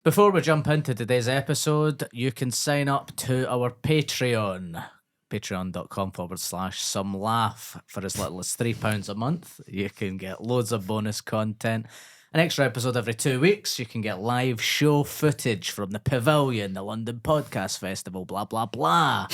Before we jump into today's episode, you can sign up to our Patreon. Patreon.com/some laugh. For as little as £3 a month, you can get loads of bonus content. An extra episode every 2 weeks. You can get live show footage from the Pavilion, the London Podcast Festival, blah, blah, blah.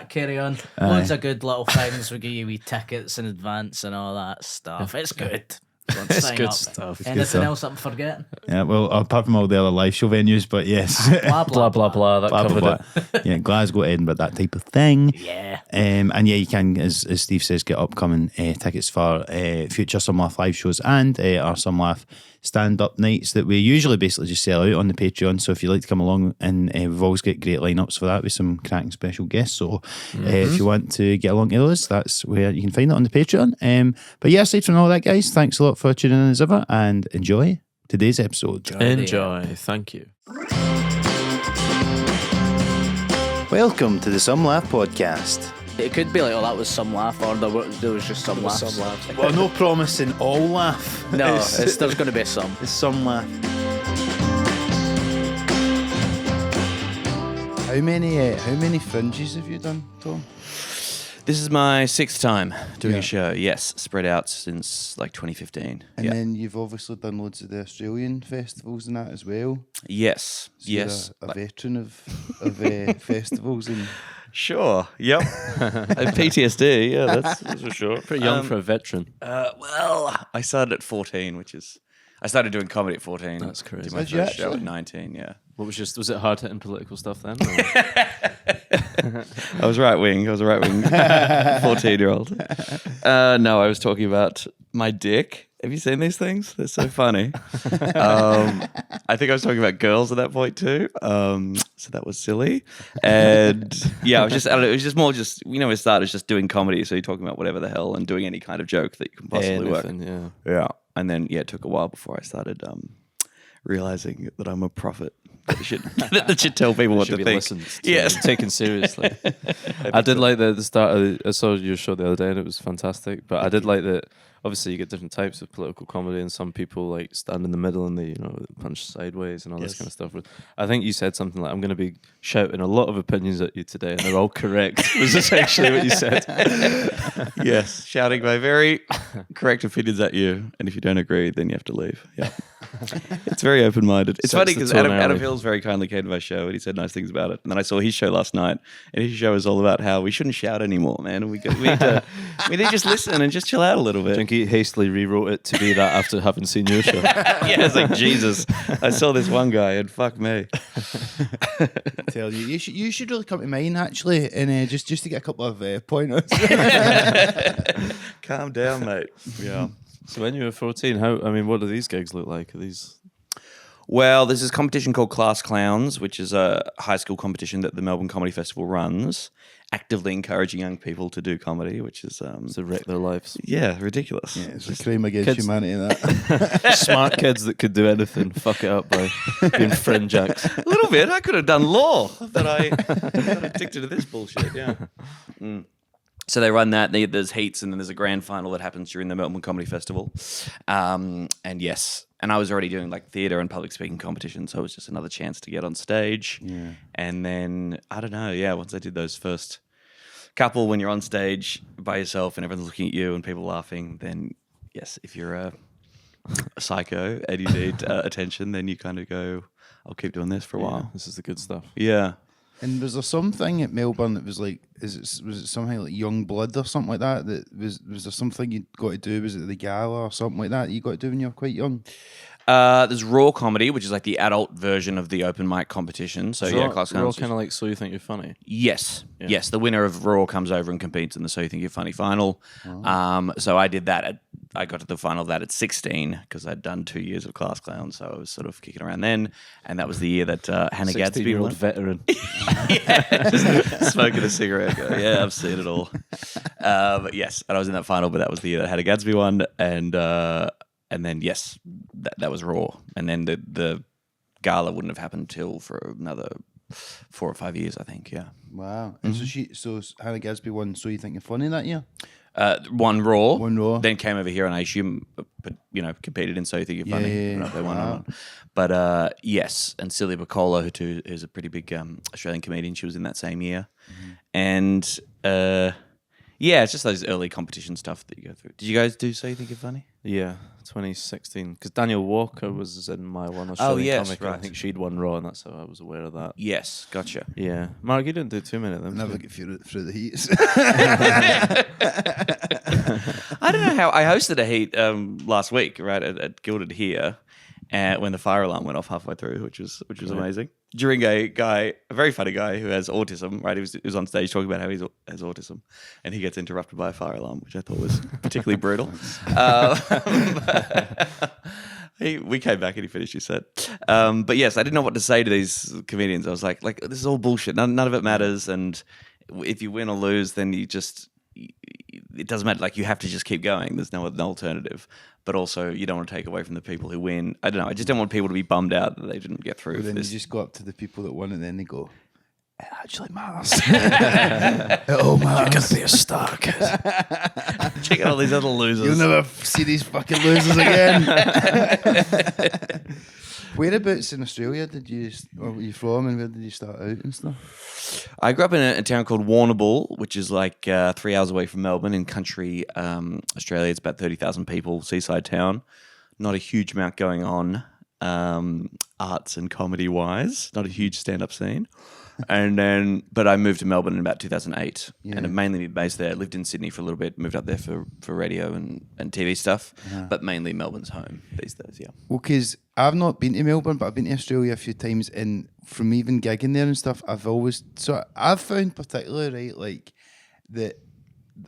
Carry on. Loads of good little things. We give you wee tickets in advance and all that stuff. It's good. It's good stuff. Anything else I'm forgetting? Yeah, well, apart from all the other live show venues, but yes. Blah, blah, blah. That covered it. Yeah, Glasgow, Edinburgh, that type of thing. Yeah. And yeah, you can, as Steve says, get upcoming tickets for future Some Laugh live shows and our Some Laugh stand-up nights that we usually basically just sell out on the Patreon. So if you'd like to come along, and we've always got great lineups for that with some cracking special guests. So if you want to get along to those, that's where you can find it on the Patreon. But yeah, aside from all that, guys, thanks a lot for tuning in as ever, and enjoy today's episode. Enjoy. Thank you. Welcome to the Some Laugh podcast. It could be like, oh, that was some laugh, or there was just some laughs. Well, no promising all laugh. No, there's going to be some. It's some laugh. How many fringes have you done, Tom? This is my 6th time doing a show. Yes, spread out since like 2015. And then you've obviously done loads of the Australian festivals and that as well. Yes, So yes. you're a veteran of festivals and. Sure. Yep. PTSD. Yeah, that's for sure. Pretty young for a veteran. Well, I started at 14, I started doing comedy at 14. That's crazy. Did my Did you first show actually? at 19. Yeah. Was it hard hitting political stuff then? I was right wing. 14-year-old. No, I was talking about my dick. Have you seen these things? They're so funny. I think I was talking about girls at that point too. So that was silly. And yeah, I don't know, it was just more we started just doing comedy. So you're talking about whatever the hell and doing any kind of joke that you can possibly work. Yeah. And then, it took a while before I started realizing that I'm a prophet. That should tell people what to think. Listened to, yes, taken seriously. I did like the start. I saw your show the other day, and it was fantastic. But I did like that. Obviously, you get different types of political comedy, and some people like stand in the middle and they, punch sideways and all this kind of stuff. I think you said something like, "I'm going to be shouting a lot of opinions at you today, and they're all correct." Was essentially what you said. Yes, shouting my very correct opinions at you, and if you don't agree, then you have to leave. Yeah. It's very open-minded. It's funny because Adam Hills very kindly came to my show and he said nice things about it. And then I saw his show last night, and his show is all about how we shouldn't shout anymore, man. And we need to just listen and just chill out a little bit. I think he hastily rewrote it to be that after having seen your show. Yeah, it's like, Jesus, I saw this one guy and fuck me. I tell you should really come to mine actually, and just to get a couple of pointers. Calm down, mate. Yeah. So when you were 14, what do these gigs look like? Are these? Well, there's this competition called Class Clowns, which is a high school competition that the Melbourne Comedy Festival runs, actively encouraging young people to do comedy, which is to wreck their lives. Yeah, ridiculous. Yeah, it's a crime against humanity. That smart kids that could do anything, fuck it up by being fringe acts. A little bit. I could have done law, but I got addicted to this bullshit. Yeah. Mm. So they run that. There's heats, and then there's a grand final that happens during the Melbourne Comedy Festival. And yes, and I was already doing like theatre and public speaking competitions, so it was just another chance to get on stage. Yeah. And then I don't know. Yeah, once I did those first couple, when you're on stage by yourself and everyone's looking at you and people laughing, then yes, if you're a psycho and you need attention, then you kind of go, I'll keep doing this for a while. This is the good stuff. Yeah. And was there something at Melbourne that was like, was it something like Young Blood or something like that? Was there something you got to do? Was it the gala or something like that you got to do when you were quite young? There's Raw Comedy, which is like the adult version of the open mic competition. So yeah, Class Raw kind of like So You Think You're Funny. Yes, yes. The winner of Raw comes over and competes in the So You Think You're Funny final. Oh. So I did that. I got to the final of that at 16 because I'd done 2 years of Class Clown, so I was sort of kicking around then. And that was the year that Hannah Gadsby 16-year-old veteran. Yeah, just smoking a cigarette. Yeah, I've seen it all. But yes, and I was in that final, but that was the year that Hannah Gadsby won, and then yes, that was Raw, and then the gala wouldn't have happened till for another 4 or 5 years, I think. Yeah. Wow. And so Hannah Gadsby won So You Think You're Funny that year? Won Raw. Won Raw. Then came over here, and I assume, but competed in So You Think You're Funny. Yeah. I don't know if they won or not. But yes, and Celia Piccola, who's a pretty big Australian comedian, she was in that same year. And it's just those early competition stuff that you go through. Did you guys do So You Think You're Funny? Yeah, 2016. Because Daniel Walker was in my one Australian comic. right. I think she'd won Raw, and that's how I was aware of that. Yes, gotcha. Yeah. Mark, you didn't do too many of them. Never get through the heats. I don't know how I hosted a heat last week, right, at Gilded here, when the fire alarm went off halfway through, which was amazing. During a very funny guy who has autism, right? He was on stage talking about how he has autism, and he gets interrupted by a fire alarm, which I thought was particularly brutal. We came back and he finished his set. But yes, I didn't know what to say to these comedians. I was like this is all bullshit. None of it matters, and if you win or lose, then it doesn't matter. Like, you have to just keep going. There's no alternative. But also, you don't want to take away from the people who win. I don't know. I just don't want people to be bummed out that they didn't get through. But then this. you just go up to the people that won, and then they go, "It actually matters. It all matters. You're gonna be a star, kid. Check out all these other losers. You'll never see these fucking losers again." Whereabouts in Australia were you from, and where did you start out and stuff? I grew up in a town called Warrnambool, which is like 3 hours away from Melbourne in country Australia. It's about 30,000 people, seaside town. Not a huge amount going on, arts and comedy wise. Not a huge stand-up scene. But I moved to Melbourne in about 2008, and I've mainly been based there. Lived in Sydney for a little bit, moved up there for radio and TV stuff, but mainly Melbourne's home these days, yeah. Well, because I've not been to Melbourne, but I've been to Australia a few times, and from even gigging there and stuff, I've found particularly, right, like, that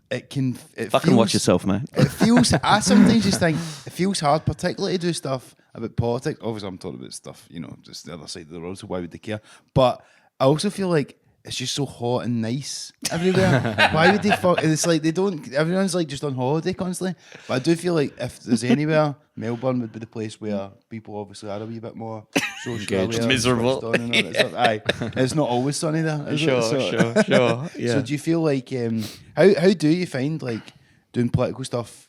fucking watch yourself, mate. It feels, I sometimes just think, it feels hard, particularly to do stuff about politics. Obviously, I'm talking about stuff, just the other side of the world, so why would they care? But I also feel like it's just so hot and nice everywhere. Why would they it's like everyone's like just on holiday constantly. But I do feel like if there's anywhere, Melbourne would be the place where people obviously are a wee bit more social aware. Miserable. Aye, it's not always sunny there. Is Sure. it? Yeah. So do you feel like, how do you find like doing political stuff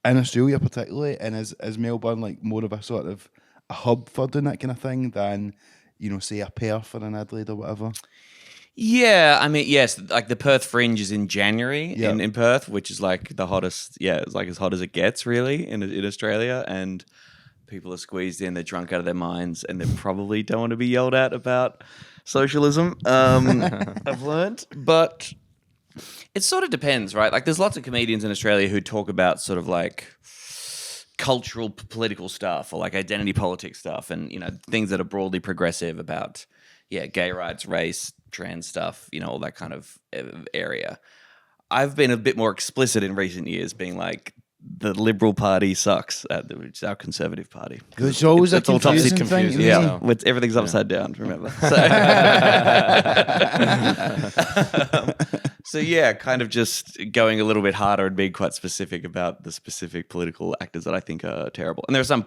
in Australia particularly, and is Melbourne like more of a sort of a hub for doing that kind of thing than, say a Perth or an Adelaide or whatever? Yeah, I mean, yes, like the Perth Fringe is in January in Perth, which is like the hottest, it's like as hot as it gets really in Australia, and people are squeezed in, they're drunk out of their minds, and they probably don't want to be yelled at about socialism, I've learned, but it sort of depends, right? Like there's lots of comedians in Australia who talk about sort of like cultural political stuff or like identity politics stuff and, things that are broadly progressive about, gay rights, race, trans stuff, all that kind of area. I've been a bit more explicit in recent years, being like, the Liberal Party sucks, which is our Conservative Party. It's always a all topsy confusing thing. confused. Yeah, everything's upside down, remember? So kind of just going a little bit harder and being quite specific about the specific political actors that I think are terrible. And there are some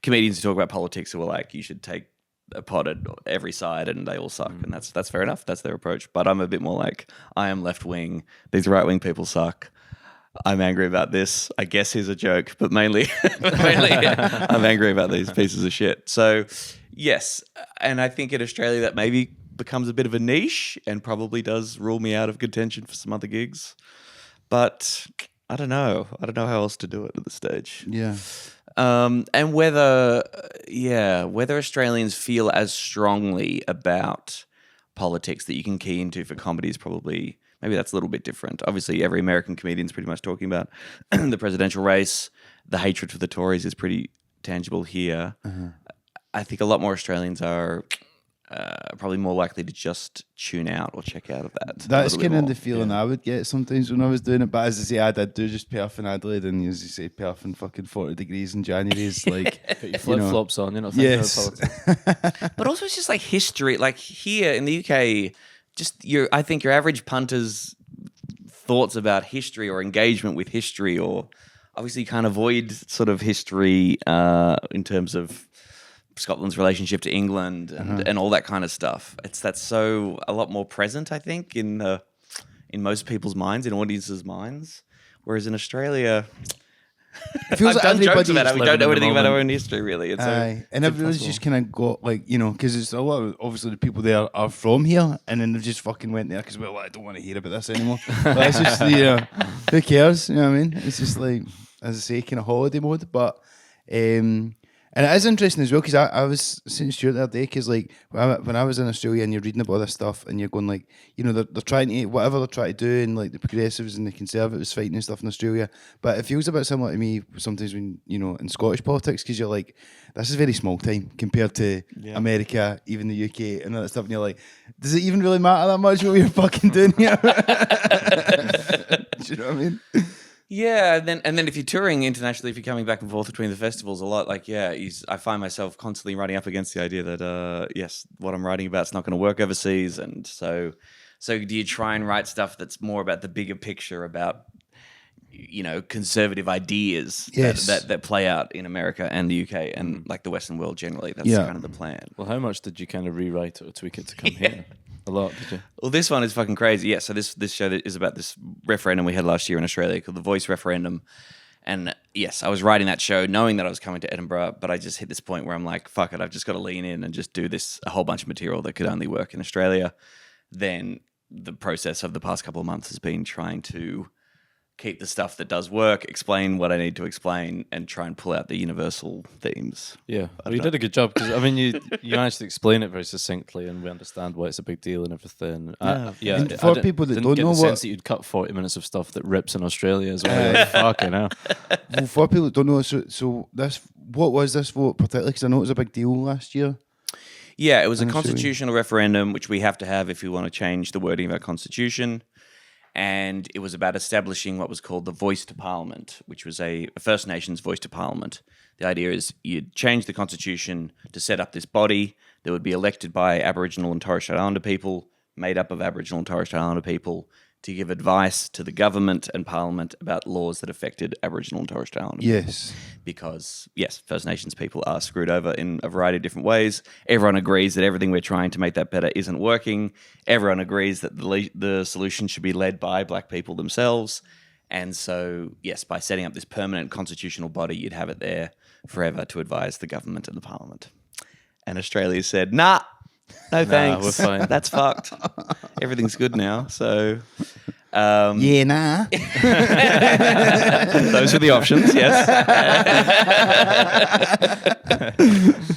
comedians who talk about politics who are like, you should take a pot at every side and they all suck, and that's fair enough. That's their approach. But I'm a bit more like, I am left wing. These right wing people suck. I'm angry about this. I guess here's a joke, but mainly I'm angry about these pieces of shit. So yes, and I think in Australia that maybe becomes a bit of a niche and probably does rule me out of contention for some other gigs. But I don't know. I don't know how else to do it at this stage. Yeah. And whether Australians feel as strongly about politics that you can key into for comedy is probably, maybe that's a little bit different. Obviously, every American comedian is pretty much talking about the presidential race. The hatred for the Tories is pretty tangible here. I think a lot more Australians are probably more likely to just tune out or check out of that. That's kind of the feeling I would get sometimes when I was doing it. But as I say, I did do just Perth and Adelaide, and as you say, Perth and fucking 40 degrees in January is like Put your flip-flops on, you're not thinking about politics. But also it's just like history. Like here in the UK, I think your average punter's thoughts about history or engagement with history, or obviously you can't avoid sort of history in terms of Scotland's relationship to England and all that kind of stuff. That's so a lot more present, I think, in most people's minds, in audiences' minds. Whereas in Australia, It feels I've like done jokes everybody about it. We living don't know in the anything about our moment. own history, really. It's and everybody's just kind of got like, because it's a lot of, obviously the people there are from here, and then they've just fucking went there because, well, I don't want to hear about this anymore. But it's just, who cares? You know what I mean? It's just like, as I say, kind of holiday mode. But, and it is interesting as well because I was saying to Stuart the other day, because like when I was in Australia and you're reading about this stuff and you're going like, they're trying to, whatever they're trying to do, and like the progressives and the conservatives fighting and stuff in Australia. But it feels a bit similar to me sometimes when, in Scottish politics, because you're like, this is very small time compared to America, even the UK and all that stuff. And you're like, does it even really matter that much what we're fucking doing here? Do you know what I mean? Yeah, and then if you're touring internationally, if you're coming back and forth between the festivals a lot, like, I find myself constantly running up against the idea that, yes, what I'm writing about is not going to work overseas. And so do you try and write stuff that's more about the bigger picture, about, conservative ideas that play out in America and the UK and like the Western world generally? That's kind of the plan. Well, how much did you kind of rewrite it or tweak it to come here? A lot, did you? Well, this one is fucking crazy. Yeah, so this show is about this referendum we had last year in Australia called the Voice Referendum. And yes, I was writing that show knowing that I was coming to Edinburgh, but I just hit this point where I'm like, fuck it, I've just got to lean in and just do a whole bunch of material that could only work in Australia. Then the process of the past couple of months has been trying to keep the stuff that does work, explain what I need to explain, and try and pull out the universal themes. Yeah, well, you did a good job because you managed to explain it very succinctly, and we understand why it's a big deal and everything. And for people that don't get know the what, sense that you'd cut 40 minutes of stuff that rips in Australia as well. Like, fucking hell. well, for people that don't know, so this, what was this vote particularly? Because I know it was a big deal last year. Yeah, it was a constitutional referendum, which we have to have if we want to change the wording of our constitution. And it was about establishing what was called the Voice to Parliament, which was a First Nations voice to Parliament. The idea is you'd change the constitution to set up this body that would be elected by Aboriginal and Torres Strait Islander people, made up of Aboriginal and Torres Strait Islander people, to give advice to the government and Parliament about laws that affected Aboriginal and Torres Strait Islander people. Yes. Because, yes, First Nations people are screwed over in a variety of different ways. Everyone agrees that everything we're trying to make that better isn't working. Everyone agrees that the solution should be led by black people themselves. And so, yes, by setting up this permanent constitutional body, you'd have it there forever to advise the government and the Parliament. And Australia said, nah, no thanks. We're fine. That's fucked. Everything's good now. So... yeah, nah. Those are the options, yes.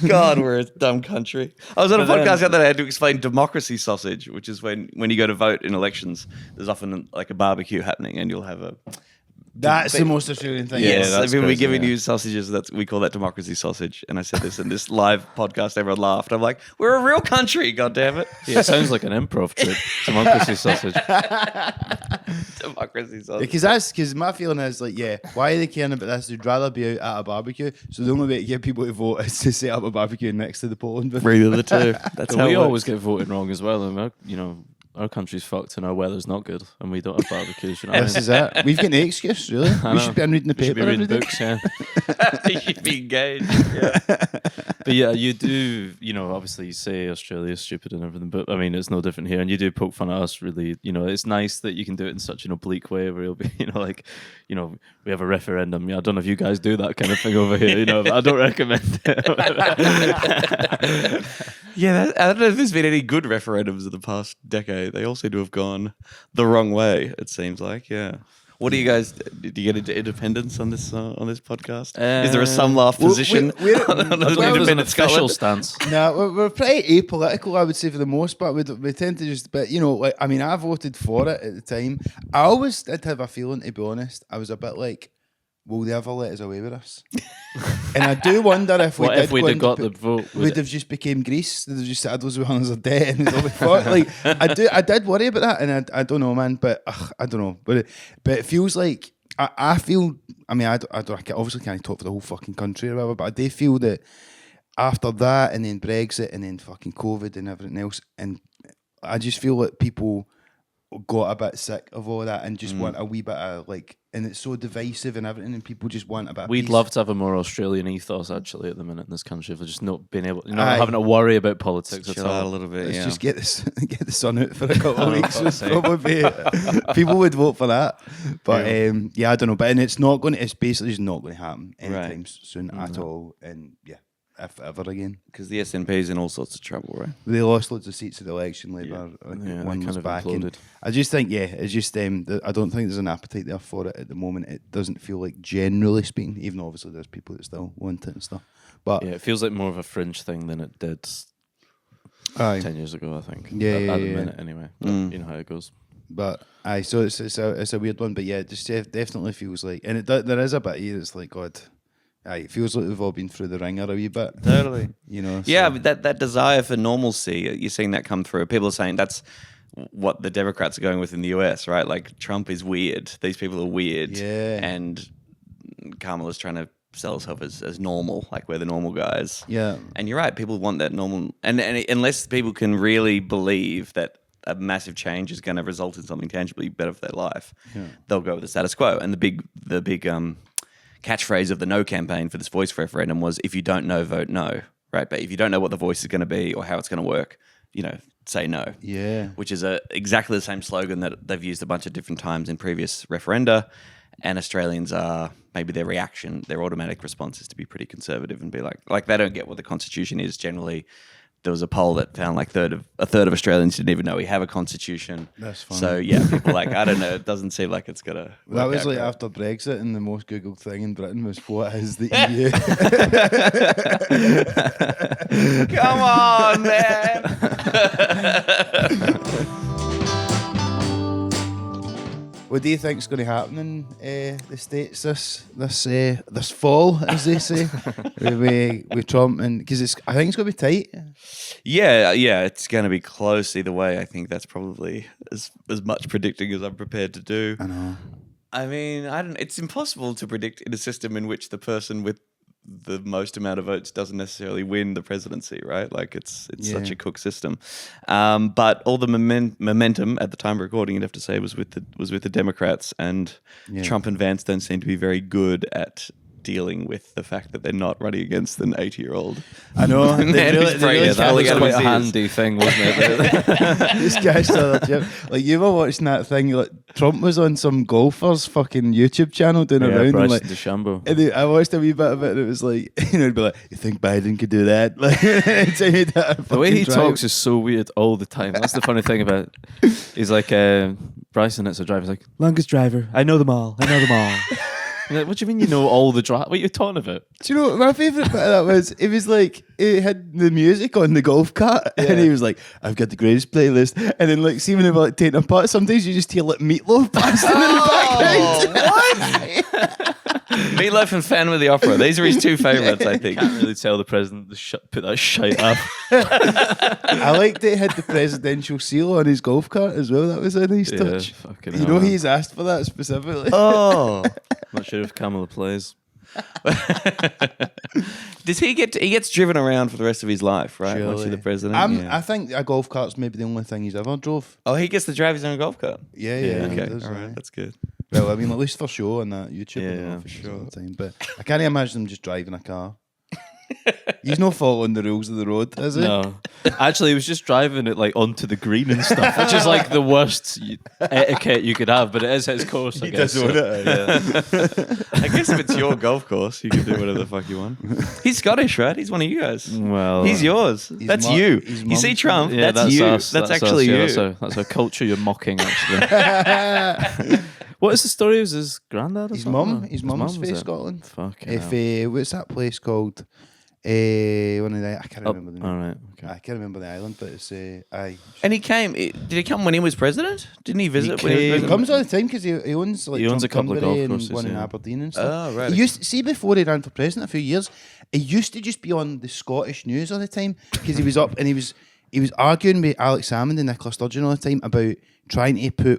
God, we're a dumb country. I was on a podcast the other day, I had to explain democracy sausage, which is when you go to vote in elections, there's often like a barbecue happening and you'll have a... That's the most Australian thing. Yes, that's we'll be crazy, giving you sausages. We call that democracy sausage. And I said this in this live podcast. Everyone laughed. I'm like, we're a real country. God damn it! Yeah, it sounds like an improv troupe. Democracy sausage. Democracy sausage. Because my feeling is like, why are they caring about this? They'd rather be out at a barbecue. So the only way to get people to vote is to set up a barbecue next to the polling booth. Either the two. That's how we it always works. get voted wrong as well. And our country's fucked and our weather's not good, and we don't have barbecues. You know This is it. We've got no excuse, really. We should be reading the We should paper be reading every day. books, yeah. You should be engaged. Yeah. But yeah, you do, obviously you say Australia's stupid and everything, but I mean, it's no different here. And you do poke fun at us, really. It's nice that you can do it in such an oblique way where you'll be, we have a referendum. I don't know if you guys do that kind of thing over here, but I don't recommend it. Yeah, I don't know if there's been any good referendums in the past decade. They all seem to have gone the wrong way, it seems like, yeah. What do you guys, do you get into independence on this podcast? Is there a some laugh position we're- on I don't know if there's an independent official Scotland? stance. No, we're pretty apolitical, I would say, for the most part. We tend to just, but I voted for it at the time. I always did have a feeling, to be honest, I was a bit like, will they ever let us away with us? And I do wonder if we What did if we'd go have into got the vote? we'd have just became Greece. They'd have just said those hundreds of debt and all fuck. Like I did worry about that, and I don't know, man. But I don't know. But it feels like I feel. I mean, I obviously can't talk for the whole fucking country or whatever. But I do feel that after that, and then Brexit, and then fucking COVID and everything else, and I just feel like people got a bit sick of all that and just want a wee bit of like, and it's so divisive and everything, and people just want a bit of We'd peace. love to have a more Australian ethos actually at the minute in this country for just not being able, not Aye. having to worry about politics at Chill out a all. little bit. Let's Yeah. just get the sun out for a couple of weeks. Would probably people would vote for that, but yeah, I don't know. But and it's not going. It's basically just not going to happen anytime soon at all. And yeah, if ever again, Because the SNP's in all sorts of trouble, right? they lost loads of seats at the election. Labour, I think Yeah, they one kind was of back. And imploded. I just think, it's just I don't think there's an appetite there for it at the moment. It doesn't feel like, generally speaking, even though obviously there's people that still want it and stuff. But Yeah, it feels like more of a fringe thing than it did aye. 10 years ago, I think. Yeah, at yeah, the yeah. minute anyway. But you know how it goes. But aye, so it's a weird one. But yeah, it just definitely feels like, and there is a bit here. It's like, God, aye, it feels like we've all been through the ringer a wee bit. Totally. You know. Yeah, so- but that desire for normalcy, you're seeing that come through. People are saying that's what the Democrats are going with in the US, right? Like Trump is weird. These people are weird. Yeah. And Kamala's trying to sell herself as normal, like we're the normal guys. Yeah. And you're right, people want that normal. And unless people can really believe that a massive change is going to result in something tangibly better for their life, they'll go with the status quo. And the big catchphrase of the No campaign for this voice referendum was, if you don't know, vote no, right? But if you don't know what the voice is going to be or how it's going to work, say no. Yeah. Which is exactly the same slogan that they've used a bunch of different times in previous referenda. And Australians are, maybe their automatic response is to be pretty conservative and be like they don't get what the Constitution is generally. There was a poll that found like a third of Australians didn't even know we have a constitution. That's funny. So yeah, people are like, I don't know, it doesn't seem like it's gonna. That work was out like great. after Brexit, and the most Googled thing in Britain was, what is the EU? Come on, man. What do you think is going to happen in the States this fall, as they say, with Trump? And because I think it's going to be tight. Yeah, it's going to be close either way. I think that's probably as much predicting as I'm prepared to do. I know. I mean, it's impossible to predict in a system in which the person with the most amount of votes doesn't necessarily win the presidency, right? Like it's such a cook system. But all the momentum at the time of recording, you'd have to say, was with the Democrats, and Trump and Vance don't seem to be very good at dealing with the fact that they're not running against an 80-year-old. I know. Man, They who's really pregnant. That All was you gotta quite a see is- handy thing, wasn't it? This guy's still at the gym. Like, you were watching that thing, like Trump was on some golfer's fucking YouTube channel doing a round, and Bryson like, DeChambeau. and I watched a wee bit of it, and it was like, it'd be like, you think Biden could do that? Like, The way he talks is so weird all the time. That's the funny thing about it. He's like, Bryson, it's a driver. He's like, longest driver. I know them all. I'm like, what do you mean you know all the drive? What are you talking about? Do you know what my favourite bit of that was? It was like, it had the music on the golf cart, and he was like, I've got the greatest playlist. And then, like, see when they were like taking a putt, sometimes you just hear like Meatloaf blasting in the background. What? Meatloaf and Fan with the Opera. These are his two favourites, I think. Can't really tell the president to put that shite up. I liked that it had the presidential seal on his golf cart as well. That was a nice touch. Fucking You hell, know, man. he's asked for that specifically. Oh. Not sure if Kamala plays. Does he gets driven around for the rest of his life, right? Once Surely. you're the president. I think a golf cart's maybe the only thing he's ever drove. Oh, he gets to drive his own golf cart. Yeah, Yeah, he Okay, does, all right, aye. that's good. Well, I mean, at least for show on that YouTube. I don't know Yeah, if for he does all the time, but I can't imagine him just driving a car. He's not following the rules of the road, is he? No. Actually, he was just driving it like onto the green and stuff, which is like the worst etiquette you could have, but it is his course, I guess. does own it, Yeah. I guess if it's your golf course, you can do whatever the fuck you want. He's Scottish, right? He's one of you guys. Well, He's yours. That's mum- you. his You see mum's- Trump? yeah, that's you. us. That's us, actually yeah, you. That's a culture you're mocking, actually. What is the story? Was his granddad or His something? mum. His mum's was from it? Scotland. Fucking If hell. what's that place called? One of the I can't remember the name. All right. Okay. I can't remember the island, but it's aye. And he came. Did he come when he was president? Didn't he visit when he was came- He president? comes all the time because he owns like He owns a Trump couple of Cumberry golf and courses, one in yeah. Aberdeen and stuff. Oh, right. He used see before he ran for president a few years. He used to just be on the Scottish news all the time because he was up and he was arguing with Alex Salmond and Nicola Sturgeon all the time about trying to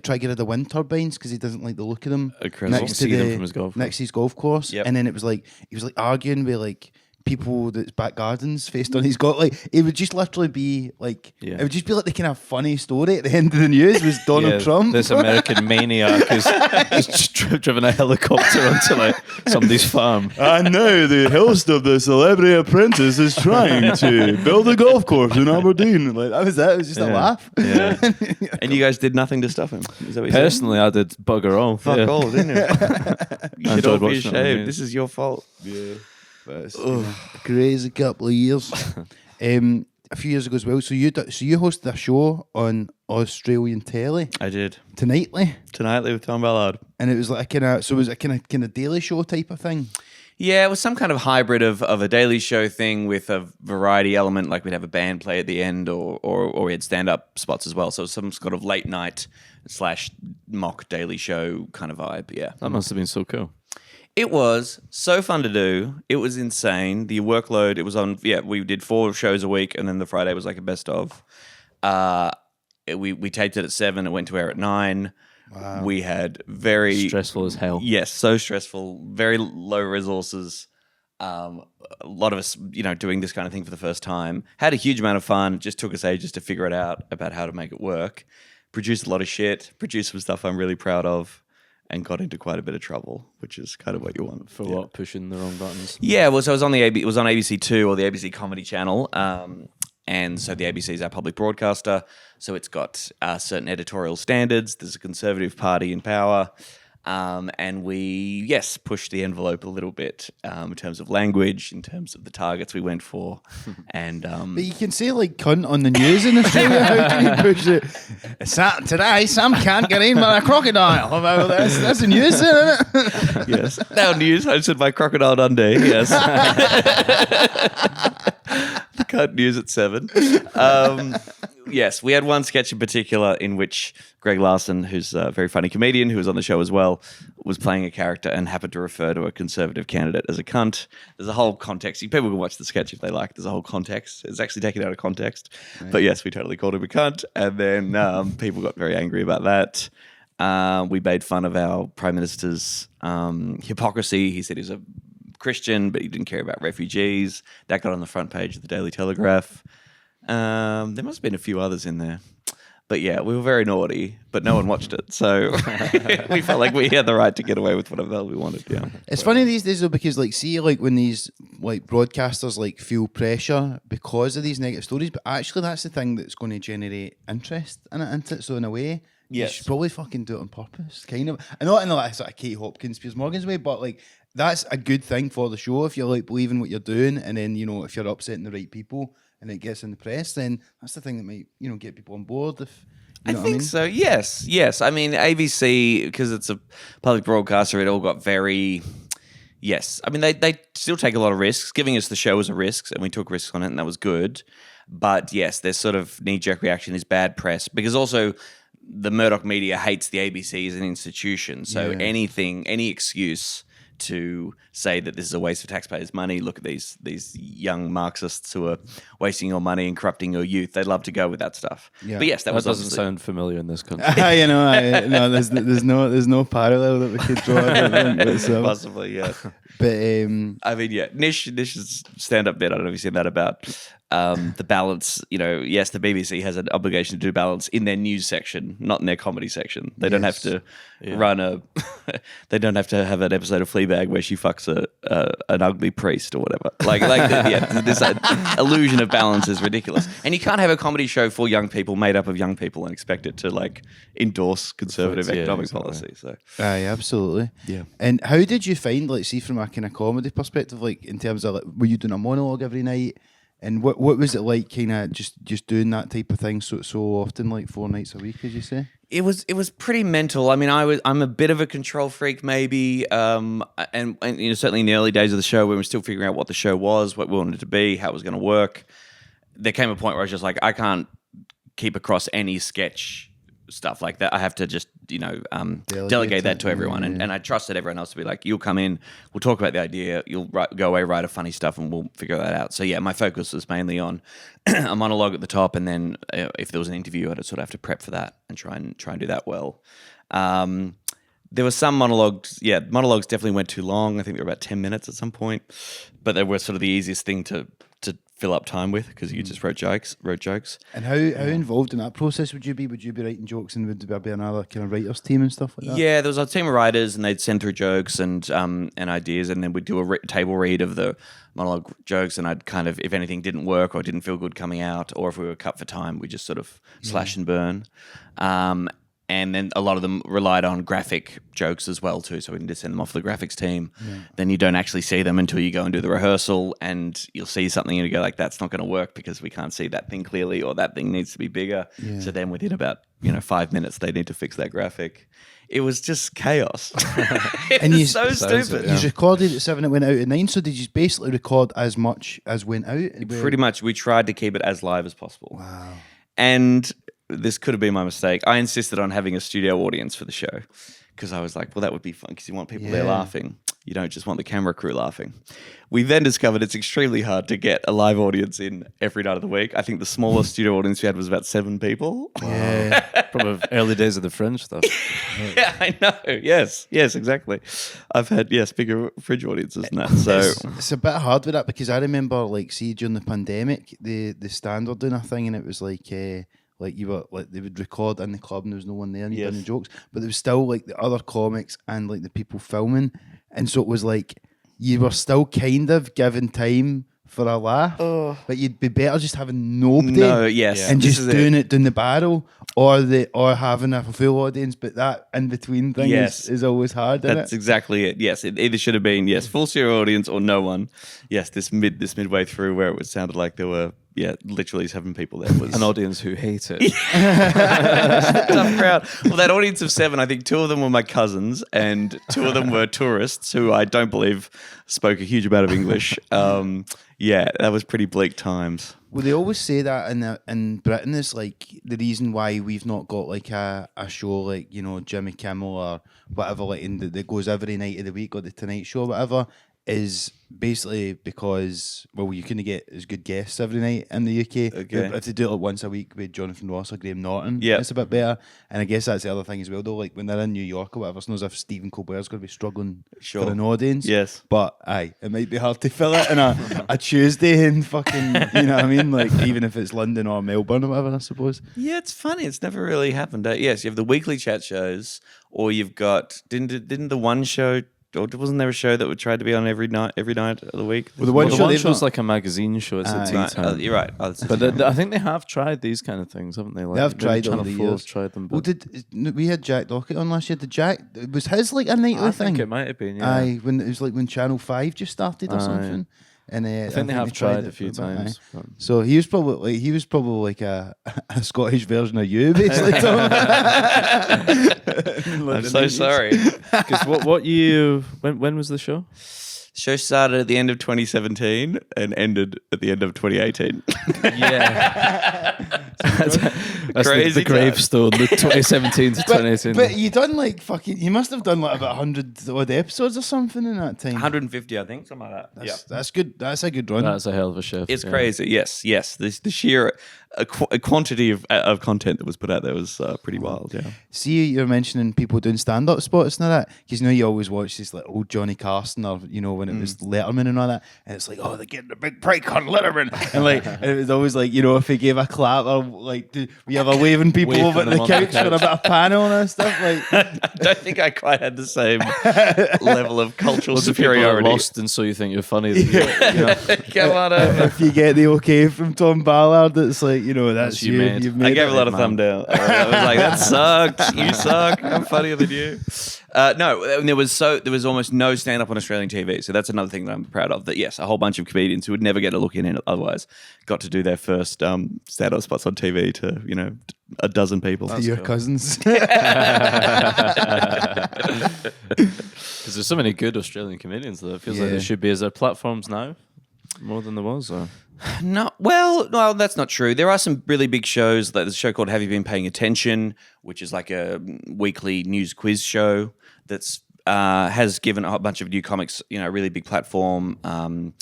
try to get rid of the wind turbines because he doesn't like the look of them Incredible. next to See them the from his golf next to his golf course. Yep. And then it was like he was like arguing with like people that's back gardens faced on his got like it would just literally be like Yeah. it would just be like the kind of funny story at the end of the news was Donald Trump. This American maniac has just driven a helicopter onto like somebody's farm. And now the host of the Celebrity Apprentice is trying to build a golf course in Aberdeen. Like that was it. It was just a laugh. Yeah. And you guys did nothing to stop him. Is that what you Personally, I did bugger all. said? Fuck all, didn't you? You should all enjoyed be watching it on the ashamed. news. This is your fault. Yeah. But it's been a crazy couple of years. A few years ago as well. So you hosted a show on Australian telly, I did. Tonightly, With Tom Ballard. and it was like a kind of was it kind of Daily Show type of thing. Yeah, it was some kind of hybrid of a Daily Show thing with a variety element, like we'd have a band play at the end, or we had stand-up spots as well. So it was some sort of late night / mock Daily Show kind of vibe, yeah. That must have been so cool. It was so fun to do. It was insane. The workload, it was on, we did 4 shows a week, and then the Friday was like a best of. We taped it at 7, it went to air at 9. Wow. We had very... Stressful as hell. Yes, so stressful, very low resources. A lot of us, doing this kind of thing for the first time. Had a huge amount of fun. It just took us ages to figure it out about how to make it work. Produced a lot of shit. Produced some stuff I'm really proud of. And got into quite a bit of trouble, which is kind of what you want. For what? Pushing the wrong buttons? Yeah, well, so it was on it was on ABC 2 or the ABC Comedy Channel. And so the ABC is our public broadcaster. So it's got certain editorial standards. There's a Conservative Party in power. And we, pushed the envelope a little bit in terms of language, in terms of the targets we went for. And But you can say like cunt on the news in Australia. How can you push it? Today, some cunt got eaten by a crocodile. Well, that's the news, isn't it? yes, now news hosted by Crocodile Dundee. Yes, cut news at 7. Yes, we had one sketch in particular in which Greg Larson, who's a very funny comedian who was on the show as well, was playing a character and happened to refer to a Conservative candidate as a cunt. There's a whole context. People can watch the sketch if they like. There's a whole context. It's actually taken out of context. Right. But yes, we totally called him a cunt. And then people got very angry about that. We made fun of our Prime Minister's hypocrisy. He said he was a Christian, but he didn't care about refugees. That got on the front page of the Daily Telegraph. There must have been a few others in there. But yeah, we were very naughty, but no one watched it. So we felt like we had the right to get away with whatever the hell we wanted. Yeah. It's funny these days though, because when these broadcasters feel pressure because of these negative stories, but actually that's the thing that's going to generate interest in it. So in a way, you should probably fucking do it on purpose, kind of. I know in that sort of Kate Hopkins, Piers Morgan's way, but that's a good thing for the show if you believe in what you're doing, and then if you're upsetting the right people and it gets in the press, then that's the thing that might get people on board. If I think so. Yes. I mean, ABC, because it's a public broadcaster, it all got very. Yes, I mean they still take a lot of risks. Giving us the show was a risk, and we took risks on it, and that was good. But yes, their sort of knee-jerk reaction is bad press, because also the Murdoch media hates the ABC as an institution. So any excuse to say that this is a waste of taxpayers' money. Look at these young Marxists who are wasting your money and corrupting your youth. They love to go with that stuff. Yeah. But yes, that doesn't sound familiar in this country. No, there's no parallel that we could draw. Possibly, yeah. But I mean, Nish's stand-up bit. I don't know if you've seen that about the balance. Yes, the BBC has an obligation to do balance in their news section, not in their comedy section. They don't have to run they don't have to have an episode of Fleabag where she fucks an ugly priest or whatever. This illusion of balance is ridiculous. And you can't have a comedy show for young people made up of young people and expect it to endorse conservative economic policy. So, absolutely. Yeah. And how did you find, see from a kind of comedy perspective, in terms of were you doing a monologue every night? And what was it like, kind of just doing that type of thing so often, 4 nights a week, as you say? It was pretty mental. I mean, I'm a bit of a control freak, maybe, and certainly in the early days of the show when we were still figuring out what the show was, what we wanted it to be, how it was going to work. There came a point where I was just like, I can't keep across any sketch stuff like that. I have to just delegate that to everyone, and I trusted everyone else to be like, you'll come in, we'll talk about the idea, you'll go away, write a funny stuff, and we'll figure that out. So yeah, my focus was mainly on a monologue at the top, and then if there was an interview, I'd sort of have to prep for that and try and do that well. There were some monologues. Yeah, monologues definitely went too long. I think they were about 10 minutes at some point, but they were sort of the easiest thing to fill up time with because you just wrote jokes. And how involved in that process would you be? Would you be writing jokes and would there be another kind of writers team and stuff like that? Yeah, there was a team of writers and they'd send through jokes and ideas, and then we'd do a table read of the monologue jokes, and I'd kind of, if anything didn't work or didn't feel good coming out, or if we were cut for time, we just sort of slash and burn. And then a lot of them relied on graphic jokes as well too, so we need to send them off to the graphics team. Yeah. Then you don't actually see them until you go and do the rehearsal, and you'll see something and you go like, that's not going to work because we can't see that thing clearly, or that thing needs to be bigger. Yeah. So then within about 5 minutes they need to fix that graphic. It was just chaos. And you so stupid. You recorded at 7, it went out at 9, so did you basically record as much as went out? Pretty much. We tried to keep it as live as possible. Wow. And this could have been my mistake. I insisted on having a studio audience for the show because I was like, well, that would be fun because you want people there laughing. You don't just want the camera crew laughing. We then discovered it's extremely hard to get a live audience in every night of the week. I think the smallest studio audience we had was about 7 people. Yeah. Probably early days of the Fringe stuff. Yeah, I know. Yes, exactly. I've had, bigger Fringe audiences than that. So it's a bit hard with that because I remember, see, during the pandemic, the Stand were doing a thing and it was you were they would record in the club and there was no one there and you did any jokes, but there was still the other comics and the people filming, and so it was you were still kind of given time for a laugh, but you'd be better just having nobody, and just doing the barrel, or having a full audience, but that in between thing is always hard. That's exactly it. Yes, it either should have been full studio audience or no one. Yes, this midway through where it sounded like there were literally 7 people there was an audience who hate it. Tough crowd. Well, that audience of 7, I think 2 of them were my cousins and 2 of them were tourists who I don't believe spoke a huge amount of English. That was pretty bleak times. Well, they always say that in Britain is the reason why we've not got a show Jimmy Kimmel or whatever that goes every night of the week, or the Tonight Show or whatever, is basically because you couldn't get as good guests every night in the UK. Okay. If they do it once a week with Jonathan Ross or Graham Norton, yep. it's a bit better. And I guess that's the other thing as well, though. When they're in New York or whatever, it's not as if Stephen Colbert's going to be struggling for an audience. Yes. But it might be hard to fill it in a Tuesday in fucking, you know what I mean? Even if it's London or Melbourne or whatever, I suppose. Yeah, it's funny. It's never really happened. Yes, you have the weekly chat shows, or you've got didn't the one show. Or wasn't there a show that would try to be on every night of the week? Well, the one show's like a magazine show. It's a tea time. You're right. But I think they have tried these kind of things, haven't they? They have tried Channel over the 4 years. Tried them. Well, we had Jack Dockett on last year? Was his a nightly thing? I think it might have been. Yeah. Aye, when it was when Channel 5 just started or something. And I think they have tried a few times. So he was probably like a Scottish version of you, basically. I'm so sorry. Because when was the show? Show started at the end of 2017 and ended at the end of 2018. Yeah. That's crazy the gravestone, the 2017 to 2018. But you done you must have done about 100 odd episodes or something in that time. 150, I think, something like that. That's good. That's a good run. That's a hell of a shift. It's crazy. Yes. The sheer quantity of content that was put out there was pretty wild. Yeah. See, you're mentioning people doing stand-up spots and all that, because you always watch this old Johnny Carson or when it was Letterman and all that, and it's they're getting a big break on Letterman, and it was always if he gave a clap or we have a waving people over at the couch for a bit of panel and stuff. I don't think I quite had the same level of cultural superiority. People are lost, and so you think you're funny. Come on over. If you get the okay from Tom Ballard, it's that's you. You've made I gave it. a lot of thumb down. I was like, that sucked. You suck. I'm funnier than you. No, there was almost no stand up on Australian TV. So that's another thing that I'm proud of. That yes, a whole bunch of comedians who would never get a look in it otherwise got to do their first stand up spots on TV to a dozen people. To your cousins. Because there's so many good Australian comedians that it feels like there should be. Is there platforms now more than there was? Or? No, well, that's not true. There are some really big shows. Like there's a show called Have You Been Paying Attention, which is like a weekly news quiz show that's has given a bunch of new comics, a really big platform. Someone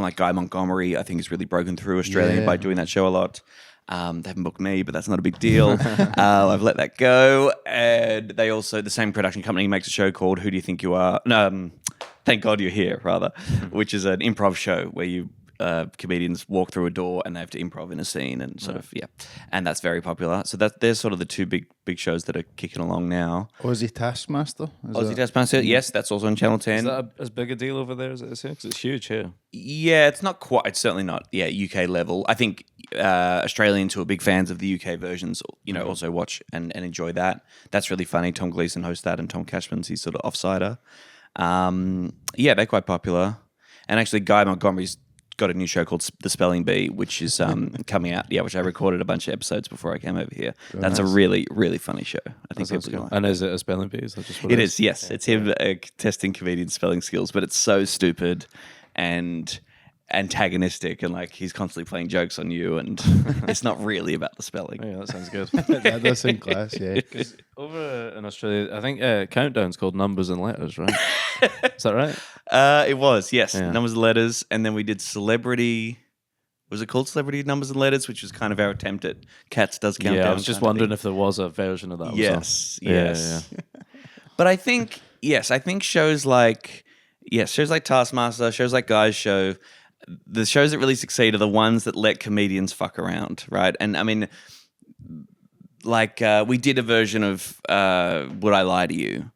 like Guy Montgomery, I think, has really broken through Australia by doing that show a lot. They haven't booked me, but that's not a big deal. I've let that go. And they also, the same production company makes a show called Who Do You Think You Are? No, Thank God You're Here, rather, which is an improv show where you comedians walk through a door and they have to improv in a scene and sort of, and that's very popular. So they're sort of the two big shows that are kicking along now. Aussie Taskmaster? Aussie Taskmaster, yes, that's also on Channel 10. Is that as big a deal over there as it is here? Because it's huge here. Yeah, it's not quite. It's certainly not. Yeah, UK level. I think Australians who are big fans of the UK versions, also watch and enjoy that. That's really funny. Tom Gleeson hosts that, and Tom Cashman's he's sort of offsider. They're quite popular. And actually, Guy Montgomery's got a new show called The Spelling Bee, which is coming out. Yeah, which I recorded a bunch of episodes before I came over here. That's a really, really funny show. I think people will like. And is it a spelling bee? Is that just what it is? Yes, it's him testing comedian spelling skills, but it's so stupid and antagonistic, and like he's constantly playing jokes on you, and it's not really about the spelling. Yeah, that sounds good. That does sound class, yeah. Over in Australia, I think Countdown's called Numbers and Letters, right? Is that right? It was, yes. Yeah. Numbers and Letters, and then we did Celebrity. Was it called Celebrity Numbers and Letters, which was kind of our attempt at Cats Does Countdown? Yeah, I was just wondering if there was a version of that. Yes. Yeah. But I think shows like Taskmaster, shows like Guy's Show, the shows that really succeed are the ones that let comedians fuck around, right? And I mean, like we did a version of Would I Lie to You?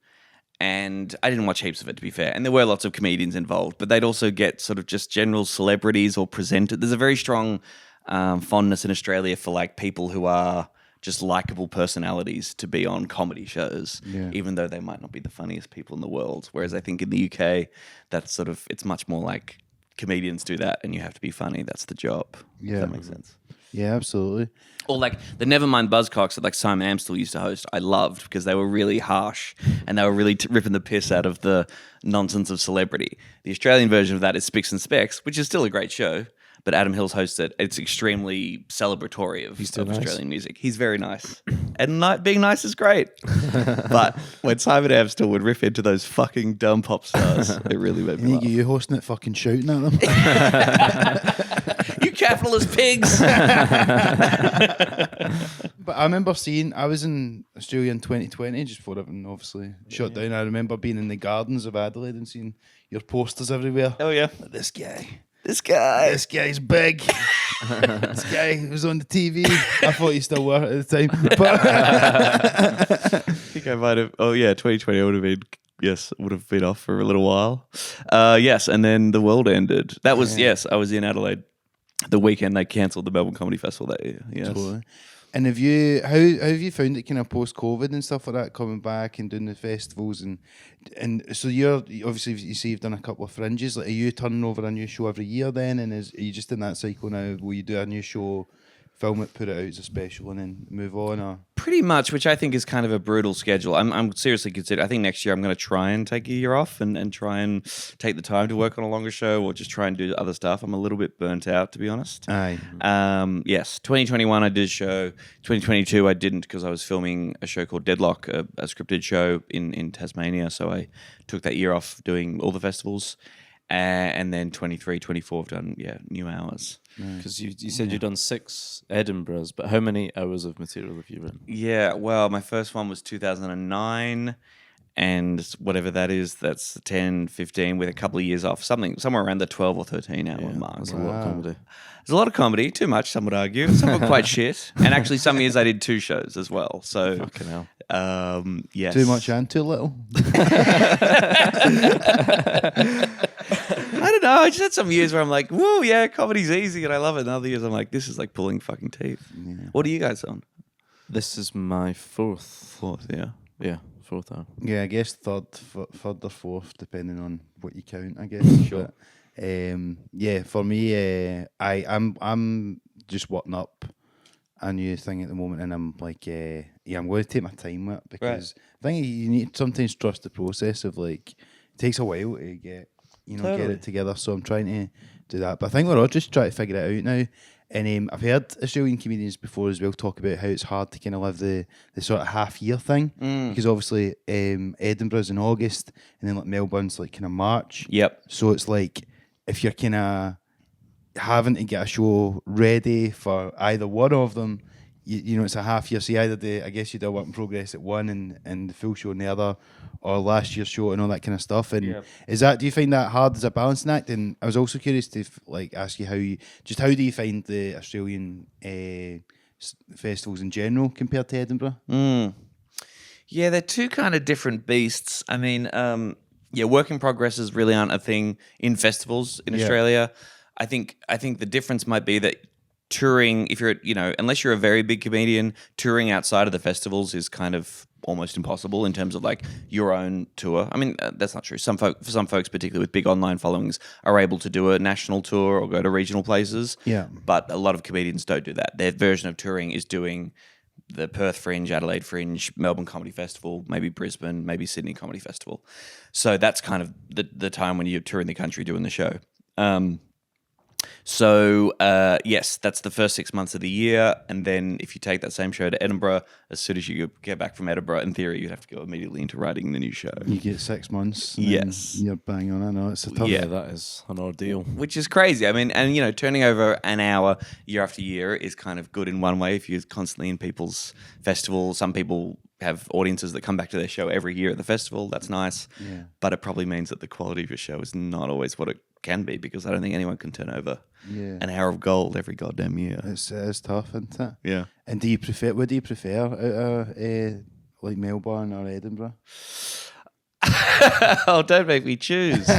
And I didn't watch heaps of it, to be fair. And there were lots of comedians involved, but they'd also get sort of just general celebrities or presenters. There's a very strong fondness in Australia for like people who are just likable personalities to be on comedy shows, even though they might not be the funniest people in the world. Whereas I think in the UK, that's sort of, it's much more like comedians do that and you have to be funny. That's the job. Yeah. If that makes sense. Yeah, absolutely. Or like the Nevermind Buzzcocks that like Simon Amstel used to host, I loved because they were really harsh and they were really ripping the piss out of the nonsense of celebrity. The Australian version of that is Spicks and Specks, which is still a great show, but Adam Hills hosts it. It's extremely celebratory of Australian music. He's very nice. And being nice is great. But when Simon Amstel would riff into those fucking dumb pop stars, it really made me laugh. You hosting it fucking shouting at them. You capitalist pigs! But I remember I was in Australia in 2020, just before everything obviously shut down. I remember being in the gardens of Adelaide and seeing your posters everywhere. Oh, yeah. Like, this This guy's big. This guy was on the TV. I thought you still were at the time. But I think I might have. Oh, yeah, 2020 would have been off for a little while. Yes, and then the world ended. That was, I was in Adelaide the weekend they cancelled the Melbourne Comedy Festival that year. Yes. Totally. And how have you found it kind of post-COVID and stuff like that, coming back and doing the festivals and so you're obviously, you say you've done a couple of fringes. Like, are you turning over a new show every year then, and are you just in that cycle now? Will you do a new show, film it, put it out as a special, and then move on? Or pretty much, which I think is kind of a brutal schedule. I'm seriously considering. I think next year I'm going to try and take a year off and try and take the time to work on a longer show or just try and do other stuff. I'm a little bit burnt out, to be honest. Aye. Yes, 2021 I did a show. 2022 I didn't because I was filming a show called Deadlock, a scripted show in Tasmania. So I took that year off doing all the festivals. And then 23, 24 I've done new hours. Because you said you've done 6 Edinburghs, but how many hours of material have you written? Yeah, well, my first one was 2009, and whatever that is, that's 10, 15 with a couple of years off, somewhere around the 12 or 13 hour mark. That's a lot of comedy. There's a lot of comedy, too much, some would argue. Some were quite shit. And actually, some years I did 2 shows as well. So, fucking hell. Yes. Too much and too little. I don't know. I just had some years where I'm like, whoa, yeah, comedy's easy and I love it. And other years I'm like, this is like pulling fucking teeth. Yeah. What are you guys on? This is my 4th. 4th, yeah. Yeah, 4th hour. Yeah, I guess third or 4th, depending on what you count, I guess. Sure. But, yeah, for me, I'm just working up a new thing at the moment, and I'm like, I'm going to take my time with it because I think you need to sometimes trust the process of like, it takes a while to get it together. So I'm trying to do that, but I think we're all just trying to figure it out now. And I've heard Australian comedians before as well talk about how it's hard to kind of live the sort of half year thing because obviously Edinburgh's in August and then like Melbourne's like kind of March. Yep. So it's like if you're kind of having to get a show ready for either one of them, you know, it's a half year. So you either do, I guess you do a work in progress at one and the full show in the other, or last year's show and all that kind of stuff. And do you find that hard as a balancing act? And I was also curious to ask you how do you find the Australian festivals in general compared to Edinburgh? Yeah, they're two kind of different beasts. I mean, work in progresses really aren't a thing in festivals in Australia. I think the difference might be that touring, if you're, unless you're a very big comedian, touring outside of the festivals is kind of almost impossible in terms of like your own tour. I mean, that's not true. For some folks, particularly with big online followings, are able to do a national tour or go to regional places. Yeah. But a lot of comedians don't do that. Their version of touring is doing the Perth Fringe, Adelaide Fringe, Melbourne Comedy Festival, maybe Brisbane, maybe Sydney Comedy Festival. So that's kind of the time when you're touring the country doing the show. Yes, that's the first 6 months of the year. And then if you take that same show to Edinburgh, as soon as you get back from Edinburgh, in theory, you'd have to go immediately into writing the new show. You get 6 months. Yes. You're bang on. I know. It's a tough. Yeah, that is an ordeal. Which is crazy. I mean, and turning over an hour year after year is kind of good in one way if you're constantly in people's festivals. Some people have audiences that come back to their show every year at the festival. That's nice. Yeah. But it probably means that the quality of your show is not always what it can be, because I don't think anyone can turn over an hour of gold every goddamn year. It's tough, isn't it? Yeah. And what do you prefer like Melbourne or Edinburgh? Oh, don't make me choose.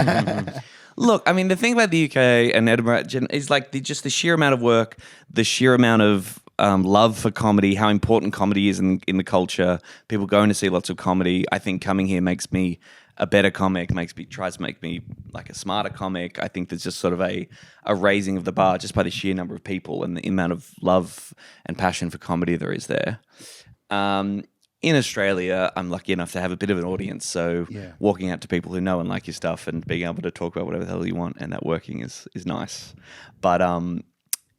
Look, I mean, the thing about the UK and Edinburgh is like just the sheer amount of work, the sheer amount of love for comedy, how important comedy is in the culture. People going to see lots of comedy. I think coming here makes me a better comic, tries to make me like a smarter comic. I think there's just sort of a raising of the bar just by the sheer number of people and the amount of love and passion for comedy there is there. In Australia, I'm lucky enough to have a bit of an audience, so walking out to people who know and like your stuff and being able to talk about whatever the hell you want and that working is nice. But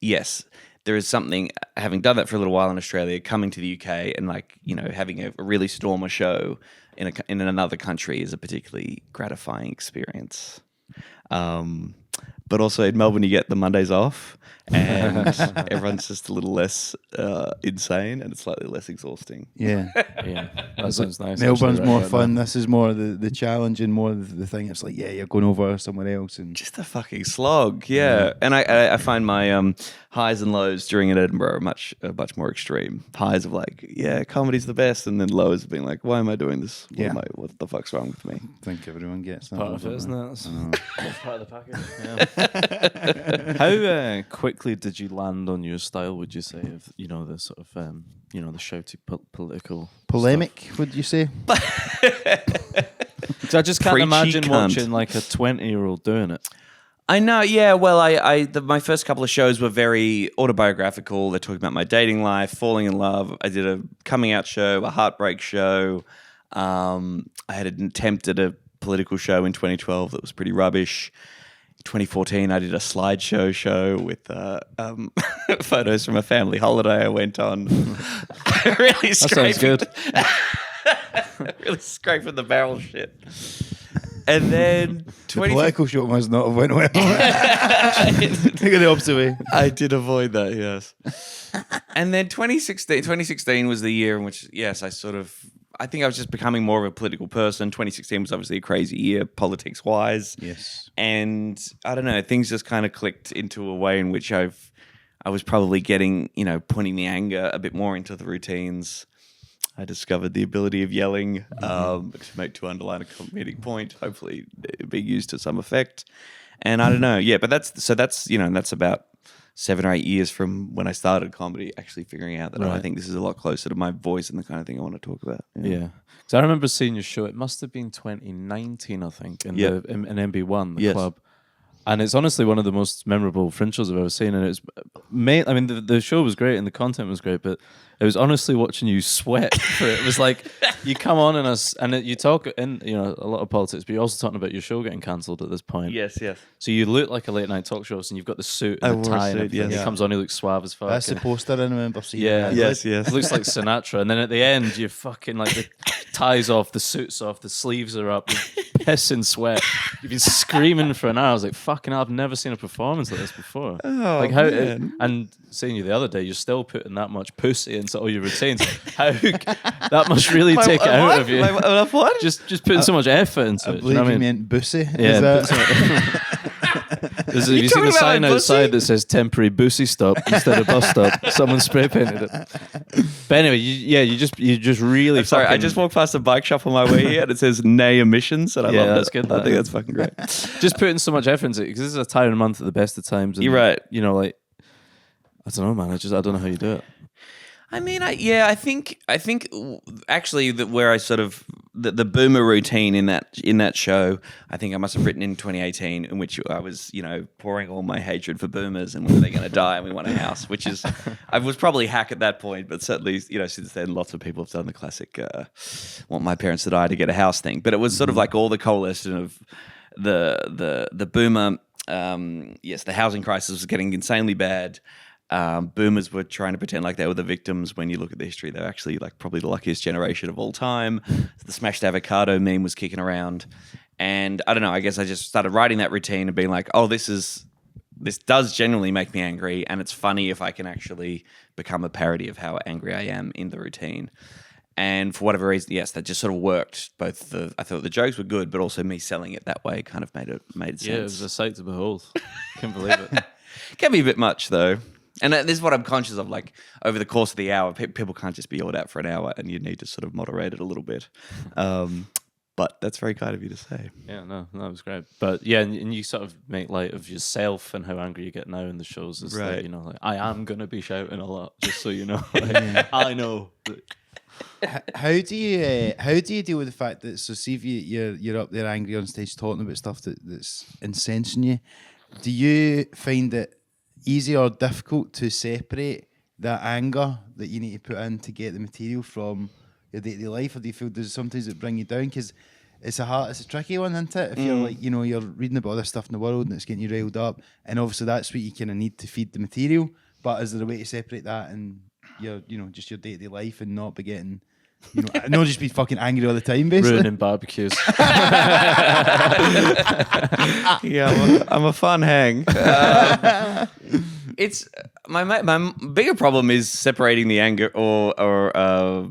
yes, there is something, having done that for a little while in Australia, coming to the UK and having a really stormer show in another country is a particularly gratifying experience. But also in Melbourne, you get the Mondays off and everyone's just a little less insane and it's slightly less exhausting. Yeah. Yeah, that sounds nice. Melbourne's actually, more right fun. now. This is more the challenge and more the thing. It's like, you're going over somewhere else. And Just a fucking slog, yeah. And I find my highs and lows during in Edinburgh are much more extreme. Highs of like, comedy's the best, and then lows of being like, why am I doing this? What the fuck's wrong with me? I think everyone gets that. Part of it, isn't don't it? It's part of the package. Yeah. How quickly did you land on your style? Would you say of the sort of the shouty political Polemic, would you say? So I just can't Preachy imagine cunt. watching like a 20-year-old doing it. I know, yeah. Well, my first couple of shows were very autobiographical. They're talking about my dating life, falling in love. I did a coming out show, a heartbreak show. I had an attempt at a political show in 2012 that was pretty rubbish. 2014, I did a slideshow show with photos from a family holiday I went on. Really That sounds good. really scraping the barrel shit. And then The political show must not have went well. Think of the opposite way. I did avoid that, yes. And then 2016 was the year in which, yes, I think I was just becoming more of a political person. 2016 was obviously a crazy year, politics-wise. Yes. And I don't know, things just kind of clicked into a way in which I was probably getting, putting the anger a bit more into the routines. I discovered the ability of yelling to underline a comedic point, hopefully being used to some effect. And I don't know, but that's about 7 or 8 years from when I started comedy, actually figuring out that I think this is a lot closer to my voice and the kind of thing I want to talk about. Yeah. So I remember seeing your show. It must have been 2019, I think, in MB1, the club. And it's honestly one of the most memorable Fringe shows I've ever seen. And it's, the show was great and the content was great, but it was honestly watching you sweat for it. It was like you come on and you talk in a lot of politics, but you're also talking about your show getting cancelled at this point. Yes. So you look like a late night talk show, and you've got the suit and the tie, and everything. He comes on, he looks suave as fuck. That's the poster I remember seeing. Yeah. Yes. It looks like Sinatra. And then at the end, you're fucking like the tie's off, the suit's off, the sleeves are up, you're pissing sweat. you've been screaming for an hour. I was like, fucking hell, I've never seen a performance like this before. Oh, like how man. and seeing you the other day, you're still putting that much pussy into all your routines. How that must really take it out of you. What? Just putting so much effort into I it. Do believe you know what I you mean? meant bussy. Yeah. Is that- Have you seen talking the about sign my pussy? outside that says temporary bussy stop instead of bus stop? Someone spray painted it. But anyway, you just really. Sorry, I fucking- just walked past a bike shop on my way here and it says nay emissions, and I Yeah, love that's that. good, I that. think that's fucking great. just putting so much effort into it because this is a tiring month at the best of times. And, You're right. You know, like I don't know, man. I don't know how you do it. I mean, I think actually that where I sort of the boomer routine in that show, I think I must have written in 2018, in which I was pouring all my hatred for boomers and when are they going to die and we want a house, which is I was probably hack at that point, but certainly since then lots of people have done the classic want my parents to die to get a house thing, but it was sort of like all the coalition of the boomer. Yes, the housing crisis was getting insanely bad. Boomers were trying to pretend like they were the victims. When you look at the history, they're actually like probably the luckiest generation of all time. The smashed avocado meme was kicking around, and I don't know. I guess I just started writing that routine and being like, "Oh, this does genuinely make me angry, and it's funny if I can actually become a parody of how angry I am in the routine." And for whatever reason, yes, that just sort of worked. I thought the jokes were good, but also me selling it that way kind of made sense. Yeah, it was a sight to behold. Can't believe it. Can be a bit much though. And this is what I'm conscious of, like, over the course of the hour, people can't just be yelled at for an hour and you need to sort of moderate it a little bit. But that's very kind of you to say. Yeah, no, that was great. But yeah, and you sort of make light of yourself and how angry you get now in the shows. It's Right. like, like, I am going to be shouting a lot, just so you know. Like, I know. How do you deal with the fact that see if you're up there angry on stage talking about stuff that's incensing you? Do you find it easy or difficult to separate that anger that you need to put in to get the material from your day-to-day life, or do you feel there's sometimes that bring you down? Because it's a tricky one, isn't it? If you're like, you're reading about other stuff in the world and it's getting you riled up, and obviously that's what you kind of need to feed the material. But is there a way to separate that and your, just your day-to-day life and not be getting, not just be fucking angry all the time, basically? Ruining barbecues. Yeah, I'm a fun hang. It's my bigger problem is separating the anger or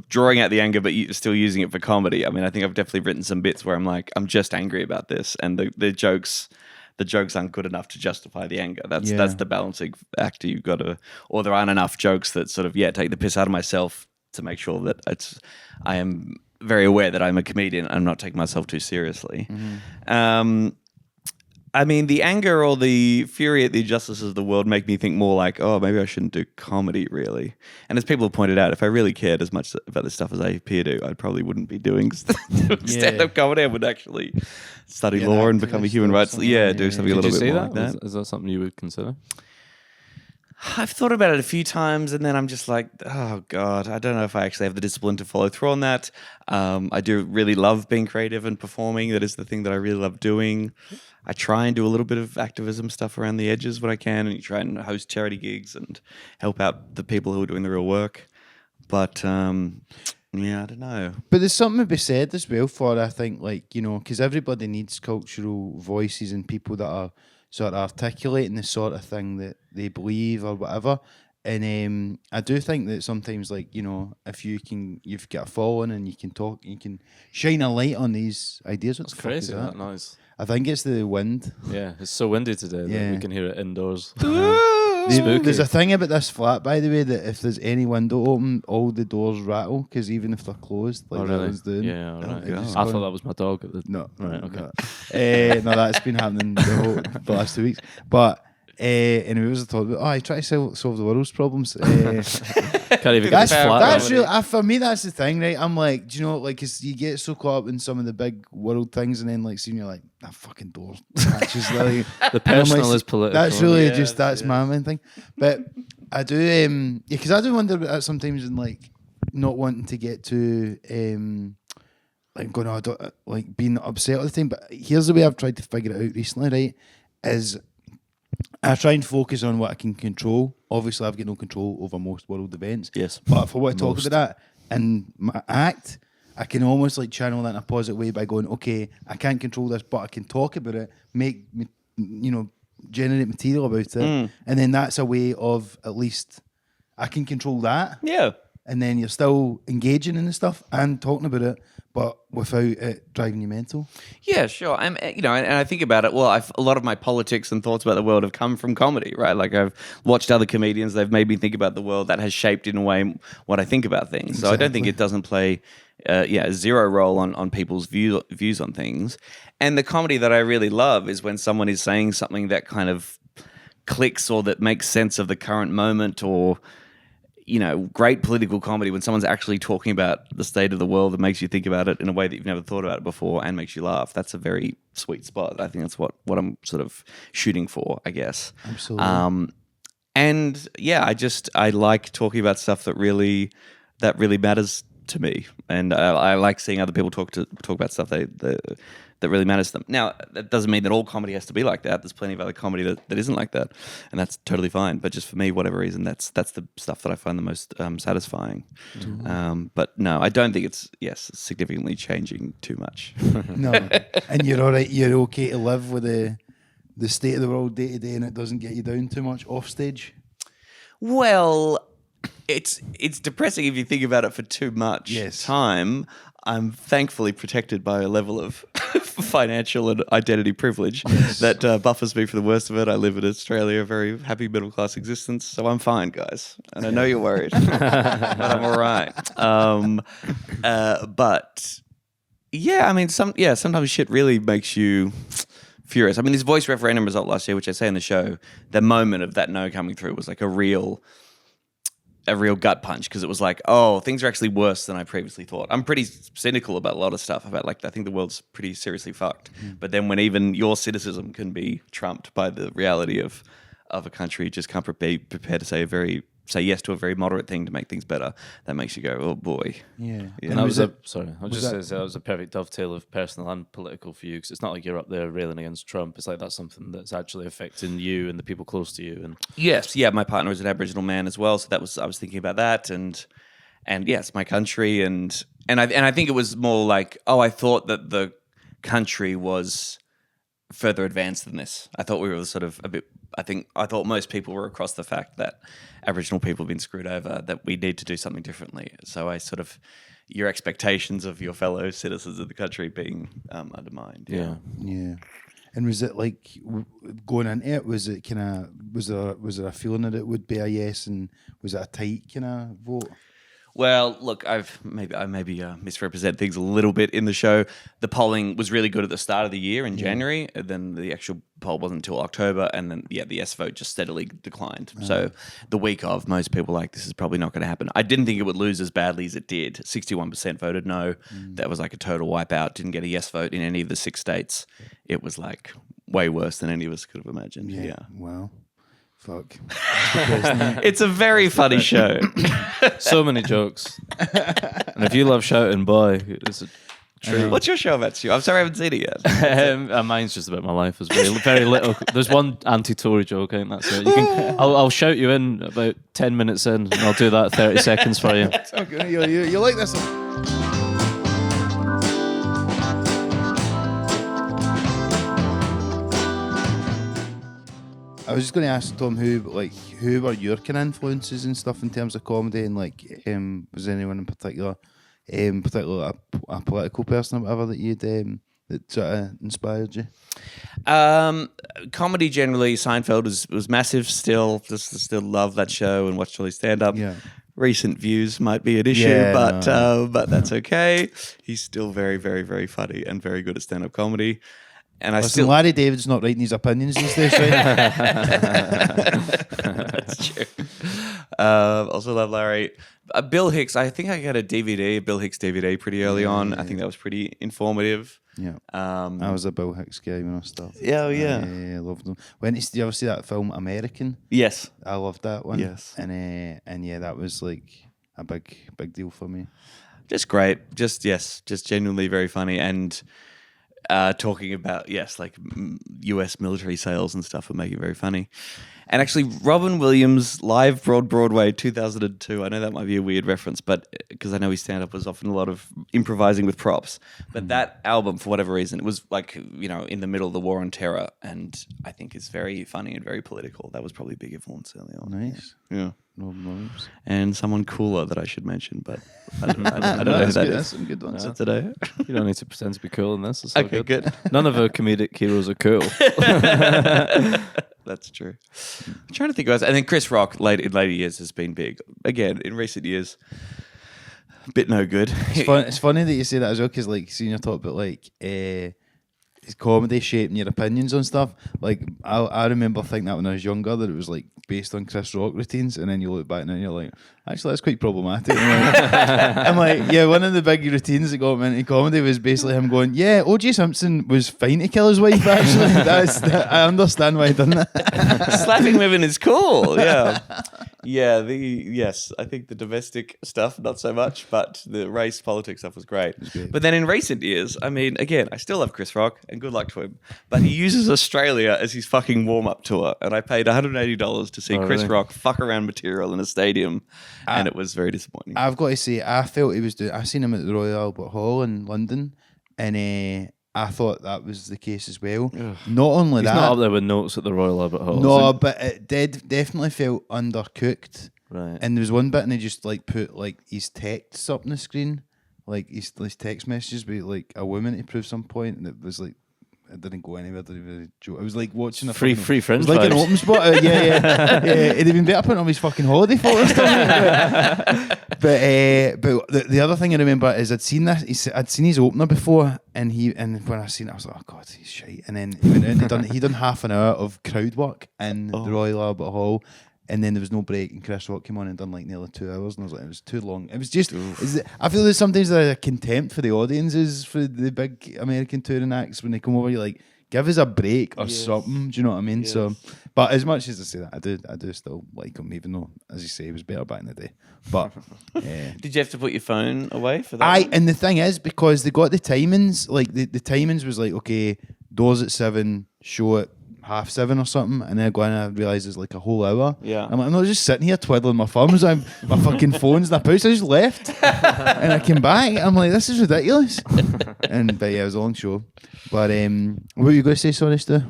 drawing out the anger, but still using it for comedy. I mean, I think I've definitely written some bits where I'm like, I'm just angry about this, and the jokes aren't good enough to justify the anger. That's the balancing act you've got to, or there aren't enough jokes that sort of take the piss out of myself to make sure that I am very aware that I'm a comedian. I'm not taking myself too seriously. Mm-hmm. I mean, the anger or the fury at the injustices of the world make me think more like, oh, maybe I shouldn't do comedy, really. And as people have pointed out, if I really cared as much about this stuff as I appear to, I probably wouldn't be doing stand-up comedy. I would actually study law and become a human rights. Do something a little bit more like that. Is that something you would consider? I've thought about it a few times, and then I'm just like, oh God, I don't know if I actually have the discipline to follow through on that. I do really love being creative and performing. That is the thing that I really love doing. I try and do a little bit of activism stuff around the edges when I can, and you try and host charity gigs and help out the people who are doing the real work. But I don't know. But there's something to be said as well for, I think, like, because everybody needs cultural voices and people that are sort of articulating the sort of thing that they believe or whatever. And I do think that sometimes, like, if you've got a following and you can talk, you can shine a light on these ideas. What's Crazy, that? that noise. I think it's the wind. Yeah, it's so windy today that we can hear it indoors. Spooky. There's a thing about this flat, by the way, that if there's any window open, all the doors rattle, because even if they're closed, like that one's doing. Yeah, all right. It's I going- thought that was my dog. No. Right, okay. No, that's been happening the last 2 weeks. But anyway, was I talking about? I try to solve the world's problems. Can't even get That's this flat. that's right? real. For me, that's the thing, right? I'm like, do you know, like, cause you get so caught up in some of the big world things, and then like seeing you're like, that fucking door catches Lily. The personal is political. That's really Yes, that's my main thing. But I do, because I do wonder about that sometimes, and like not wanting to get to like going, I don't like being upset all the time. But here's the way I've tried to figure it out recently, right? Is I try and focus on what I can control. Obviously, I've got no control over most world events. Yes. But if I want to talk about that in my act, I can almost like channel that in a positive way by going, okay, I can't control this, but I can talk about it, generate material about it, and then that's a way of at least I can control that. Yeah. And then you're still engaging in the stuff and talking about it, but without it driving you mental. Yeah, sure. And I think about it. Well, a lot of my politics and thoughts about the world have come from comedy, right? Like I've watched other comedians; they've made me think about the world. That has shaped, in a way, what I think about things. So I don't think it doesn't play, a zero role on people's views on things. And the comedy that I really love is when someone is saying something that kind of clicks or that makes sense of the current moment, or great political comedy when someone's actually talking about the state of the world that makes you think about it in a way that you've never thought about it before and makes you laugh. That's a very sweet spot. I think that's what I'm sort of shooting for, I guess. Absolutely. And yeah, I like talking about stuff that really matters to me, and I like seeing other people talk about stuff that really matters to them. Now, that doesn't mean that all comedy has to be like that. There's plenty of other comedy that isn't like that, and that's totally fine. But just for me, whatever reason, that's the stuff that I find the most satisfying. But no, I don't think it's significantly changing too much. No, and you're all right. You're okay to live with the state of the world day to day, and it doesn't get you down too much off stage. Well, it's depressing if you think about it for too much time. I'm thankfully protected by a level of financial and identity privilege that buffers me for the worst of it. I live in Australia, a very happy middle-class existence, so I'm fine, guys. And I know you're worried, but I'm all right. But yeah, I mean, sometimes shit really makes you furious. I mean, this voice referendum result last year, which I say in the show, the moment of that no coming through was like a real gut punch, because it was like, oh, things are actually worse than I previously thought. I'm pretty cynical about a lot of stuff. I think the world's pretty seriously fucked. But then when even your cynicism can be trumped by the reality of a country, you just can't be prepared to say yes to a very moderate thing to make things better, that makes you go, oh boy. Yeah. And that was a perfect dovetail of personal and political for you, because it's not like you're up there railing against Trump. It's like that's something that's actually affecting you and the people close to you. And yes, my partner is an Aboriginal man as well, so I was thinking about that, and it's my country, and I think it was more like, oh, I thought that the country was further advanced than this. I thought we were sort of a bit. I thought most people were across the fact that Aboriginal people have been screwed over, that we need to do something differently. So I sort of, your expectations of your fellow citizens of the country being undermined. Yeah. And was it like going into it? Was it kind of was there a feeling that it would be a yes, and was it a tight kind of vote? Well, look, I maybe misrepresent things a little bit in the show. The polling was really good at the start of the year in January, and then the actual poll wasn't until October, and then the yes vote just steadily declined. So the week of, most people were like, this is probably not going to happen. I didn't think it would lose as badly as it did. 61% voted no. That was like a total wipeout. Didn't get a yes vote in any of the 6 states. It was like way worse than any of us could have imagined. Yeah. Wow. Fuck. It's a very funny show. so many jokes. And if you love shouting, boy, it's a treat. What's your show about, Stu? I'm sorry I haven't seen it yet. Mine's just about my life. It's very little. There's one anti-Tory joke. I think that's it. I'll shout you in about 10 minutes in, and I'll do that 30 seconds for you. Okay, you like this one? I was just going to ask Tom, who were your kind of influences and stuff in terms of comedy, and was anyone in particular, particularly a political person or whatever that you'd that sort of inspired you? Comedy generally, Seinfeld was massive. Still love that show and watch all his stand up. Yeah. Recent views might be an issue, but that's okay. He's still very, very, very funny and very good at stand up comedy. And Larry David's not writing his opinions these days, right? That's true. Also love Larry. Bill Hicks, I think I got a Bill Hicks DVD pretty early on. I think that was pretty informative. Yeah. I was a Bill Hicks guy when I started. Yeah, yeah. I loved him. Did you ever see that film American? Yes. I loved that one. Yes. And yeah, that was like a big deal for me. Just great. Just genuinely very funny, and talking about, US military sales and stuff would make it very funny. And actually, Robin Williams live Broadway 2002. I know that might be a weird reference, but because I know his stand-up was often a lot of improvising with props. But that album, for whatever reason, it was like, in the middle of the War on Terror, and I think it's very funny and very political. That was probably a big influence early on. Nice. Yeah. Robin Williams. And someone cooler that I should mention, but I don't know who that That's is. some good ones. Today. You don't need to pretend to be cool in this. It's all Okay, good. None of our comedic heroes are cool. That's true. I'm trying to think about it. And then Chris Rock in later years has been big. Again, in recent years, a bit no good. It's funny that you say that as well, because like seeing you talk about like his comedy shaping your opinions on stuff. Like I remember thinking that when I was younger, that it was like based on Chris Rock routines, and then you look back now and you're like, actually that's quite problematic. I'm like, yeah, one of the big routines that got me into comedy was basically him going, yeah, O.J. Simpson was fine to kill his wife. Actually, I understand why he done that. Slapping women is cool. Yeah. Yeah, I think the domestic stuff, not so much, but the race politics stuff was great. But then in recent years, I mean, again, I still love Chris Rock, and good luck to him, but he uses Australia as his fucking warm-up tour, and I paid $180 to see Chris Rock fuck around material in a stadium, and it was very disappointing. I've got to say, I felt he was doing. I seen him at the Royal Albert Hall in London, and I thought that was the case as well. Not only He's that, not up there with notes at the Royal Albert Hall. no, but it definitely felt undercooked. Right. And there was one bit, and he just like put like his texts up on the screen, like his text messages with like a woman to prove some point, and it was like it didn't go anywhere. Didn't really joke. I was like watching a Free fucking, Fringe it was like an vibes. open spot. Yeah. It'd have been better putting on his fucking holiday photos. But the other thing I remember is I'd seen this. I'd seen his opener before, and when I seen it, I was like, oh god, he's shite. And then he went out and he done half an hour of crowd work in the Royal Albert Hall. And then there was no break, and Chris Rock came on and done like nearly 2 hours, and I was like, it was too long. It was just, I feel there's sometimes a contempt for the audiences for the big American touring acts when they come over. You're like, give us a break or something. Do you know what I mean? Yes. So, but as much as I say that, I do still like him, even though, as you say, he was better back in the day. But did you have to put your phone away for that? And the thing is, because they got the timings, like the timings was like, okay, doors at 7, show at 7:30 or something, and then I go in and I realise it's like a whole hour. Yeah. I'm like, I'm not just sitting here twiddling my thumbs. My fucking phone's in the pouch. I just left and I came back. I'm like, this is ridiculous. But yeah, it was a long show. But what were you going to say, sorry, Stu?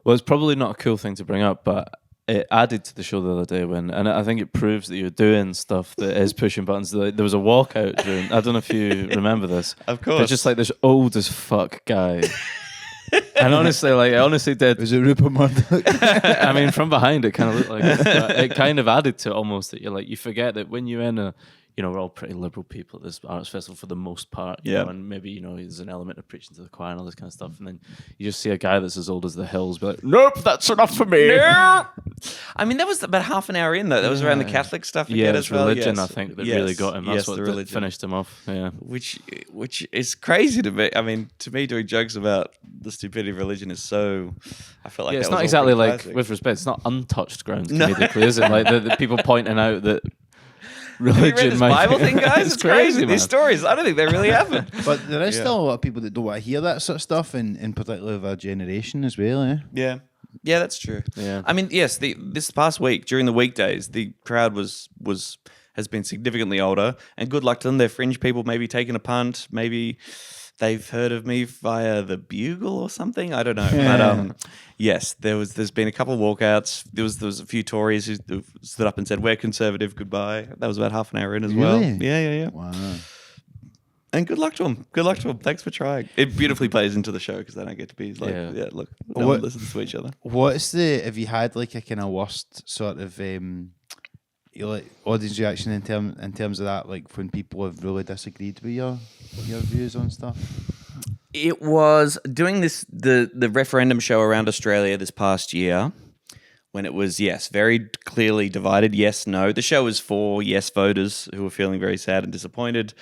Well, it's probably not a cool thing to bring up, but it added to the show the other day and I think it proves that you're doing stuff that is pushing buttons. There was a walkout during, I don't know if you remember this. Of course. It's just like this old as fuck guy. And honestly, I honestly did. Was it Rupert Murdoch? I mean, from behind, it kind of looked like it. But it kind of added to it almost that you forget that when you're in a, we're all pretty liberal people at this arts festival for the most part. You know, and maybe, there's an element of preaching to the choir and all this kind of stuff. And then you just see a guy that's as old as the hills be like, nope, that's enough for me. No! I mean, that was about half an hour in, though. That was around the Catholic stuff again as well. Religion, I think, that really got him. That's what finished him off. Yeah. Which is crazy to me. I mean, to me, doing jokes about the stupidity of religion is so... I felt like it's that not was exactly like, classic. with respect, it's not untouched grounds comedically, is it? Like the people pointing out that religion Have you read this might Bible be, thing, guys? It's crazy. man. These stories, I don't think they really happen. But there is still a lot of people that don't want to hear that sort of stuff, in particular of our generation as well, eh? Yeah, that's true. Yeah. I mean, yes, this past week during the weekdays, the crowd has been significantly older, and good luck to them. They're fringe people, maybe taking a punt, maybe they've heard of me via the Bugle or something. I don't know, but yes, there's been a couple of walkouts. There was a few Tories who stood up and said, "We're conservative, goodbye." That was about half an hour in as well. Yeah. Wow. And good luck to them. Good luck to them. Thanks for trying. It beautifully plays into the show because they don't get to be like, look, no one listens to each other. Have you had like a kind of worst sort of audience reaction in terms of that, like when people have really disagreed with your views on stuff? It was doing the referendum show around Australia this past year when it was, very clearly divided, yes, no. The show was for yes voters who were feeling very sad and disappointed.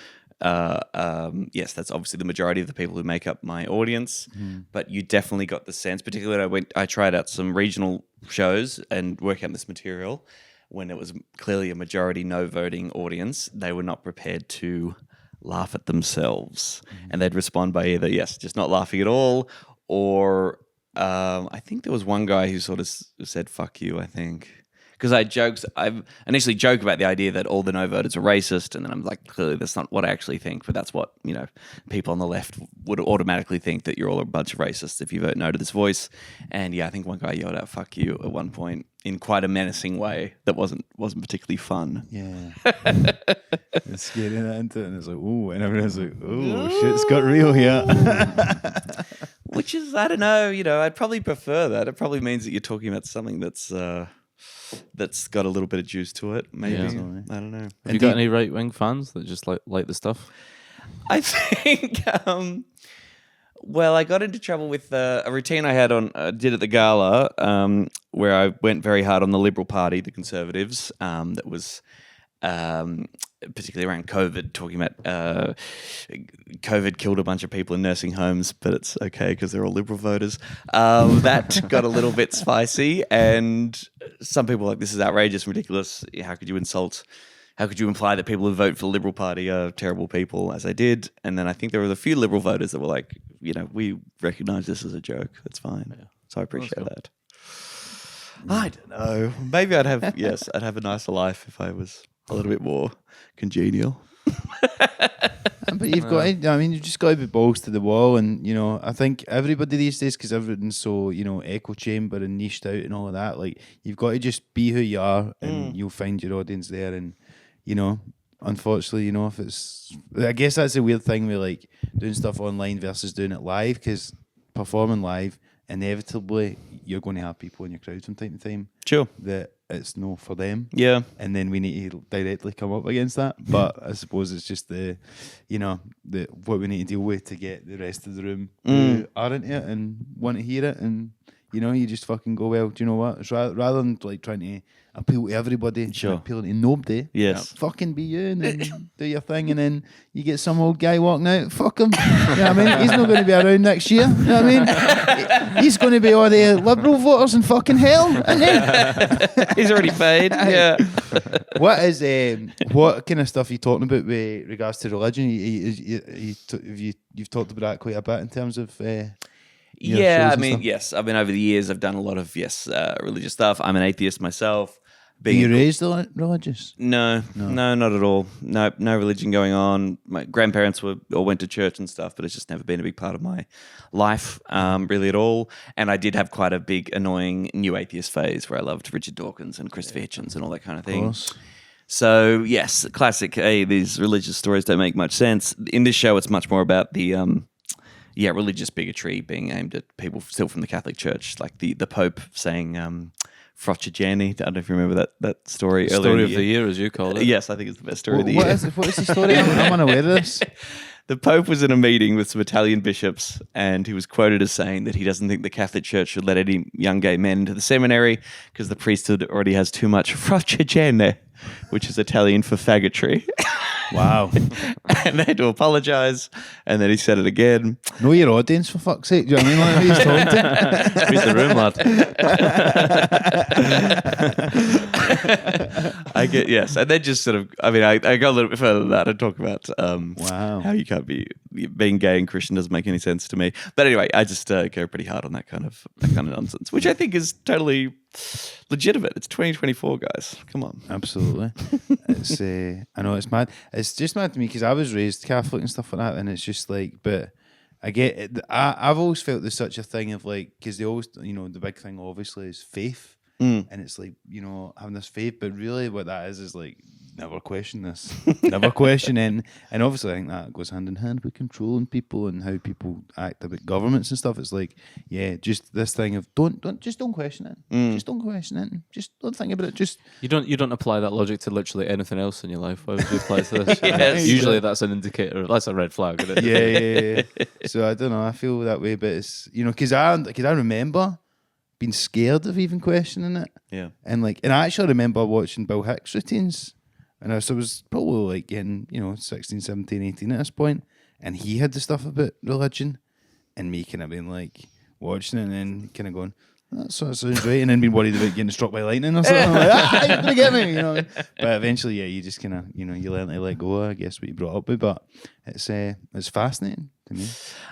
Yes, that's obviously the majority of the people who make up my audience, but you definitely got the sense, particularly when I tried out some regional shows and work out this material, when it was clearly a majority no voting audience, they were not prepared to laugh at themselves. And they'd respond by either, yes, just not laughing at all, or I think there was one guy who sort of said "fuck you." I think because I initially joke about the idea that all the no voters are racist, and then I'm like, clearly that's not what I actually think, but that's what people on the left would automatically think, that you're all a bunch of racists if you vote no to this voice. And yeah, I think one guy yelled out "fuck you" at one point in quite a menacing way that wasn't particularly fun. Yeah. It's scary that into it, and it's like, ooh, and everyone's like, ooh, shit's got real here. Which is, I don't know, I'd probably prefer that. It probably means that you're talking about something that's got a little bit of juice to it. Maybe. Yeah. I don't know. Have you got any right wing fans that just like the stuff? I think. Well, I got into trouble with a routine I had did at the gala, where I went very hard on the Liberal Party, the Conservatives. That was particularly around COVID, talking about COVID killed a bunch of people in nursing homes, but it's okay because they're all Liberal voters. That got a little bit spicy, and some people were like, this is outrageous, ridiculous. How could you imply that people who vote for the Liberal Party are terrible people, as I did? And then I think there were a few Liberal voters that were like, we recognise this as a joke. That's fine. Yeah. So I appreciate that. I don't know. Maybe I'd have a nicer life if I was a little bit more congenial. But you've got you've just got to be balls to the wall, and I think everybody these days, because everything's so echo chamber and niched out and all of that, like you've got to just be who you are, and you'll find your audience there. And unfortunately, if it's, I guess that's a weird thing with like doing stuff online versus doing it live, because performing live, inevitably you're going to have people in your crowd from time to time. Sure. That it's no for them. Yeah. And then we need to directly come up against that. But I suppose it's just the what we need to deal with to get the rest of the room who are into it and want to hear it. And you just fucking go, well, do you know what? It's rather than like trying to appeal to everybody, sure, appealing to nobody. Yes. Fucking be you and then do your thing, and then you get some old guy walking out, fuck him. You know what I mean? He's not going to be around next year. You know what I mean? He's going to be all the Liberal voters in fucking hell, isn't he? He's already paid. Yeah. What kind of stuff are you talking about with regards to religion? You've talked about that quite a bit in terms of yeah, I mean, yes. I mean, over the years, I've done a lot of religious stuff. I'm an atheist myself. Were you raised religious? No, not at all. No religion going on. My grandparents went to church and stuff, but it's just never been a big part of my life, really at all. And I did have quite a big, annoying new atheist phase where I loved Richard Dawkins and Christopher Hitchens and all that kind of thing. So yes, classic. Hey, these religious stories don't make much sense. In this show, it's much more about the religious bigotry being aimed at people still from the Catholic Church, like the Pope saying Frocigiani. I don't know if you remember that story. Story of the year, as you call it. Yes, I think it's the best story of the year. What is the story? I'm unaware of this. The Pope was in a meeting with some Italian bishops, and he was quoted as saying that he doesn't think the Catholic Church should let any young gay men into the seminary because the priesthood already has too much Frocigiani, which is Italian for faggotry. Wow. And they had to apologise, and then he said it again. Know your audience, for fuck's sake. Do you know what I mean? Like, he's talking to. Read the room, lad. I get, yes. And then just sort of, I mean, I go a little bit further than that and talk about how you can't being gay and Christian doesn't make any sense to me. But anyway, I just go pretty hard on that kind of nonsense, which I think is totally legitimate. It's 2024, guys. Come on. Absolutely. It's I know it's mad. It's just mad to me because I was raised Catholic and stuff like that, and it's just like, but I get it. I've always felt there's such a thing of like, because they always, the big thing obviously is faith, and it's like, having this faith, but really what that is like, never question this, never question it. And obviously I think that goes hand in hand with controlling people and how people act about governments and stuff. It's like, yeah, just this thing of don't question it, just don't question it, just don't think about it. Just you don't apply that logic to literally anything else in your life. Why would you apply it to this? Yes. Usually that's an indicator. That's a red flag, isn't it? Yeah. So I don't know. I feel that way, but it's because I remember being scared of even questioning it. Yeah. And I actually remember watching Bill Hicks routines. And I was probably like in, 16, 17, 18 at this point. And he had the stuff about religion. And me kind of being like, watching it and then kind of going, that sort of sounds right. And then being worried about getting struck by lightning or something. I'm like, you're going to get me, But eventually, yeah, you just kind of, you learn to let go, I guess, what you brought up with. But it's fascinating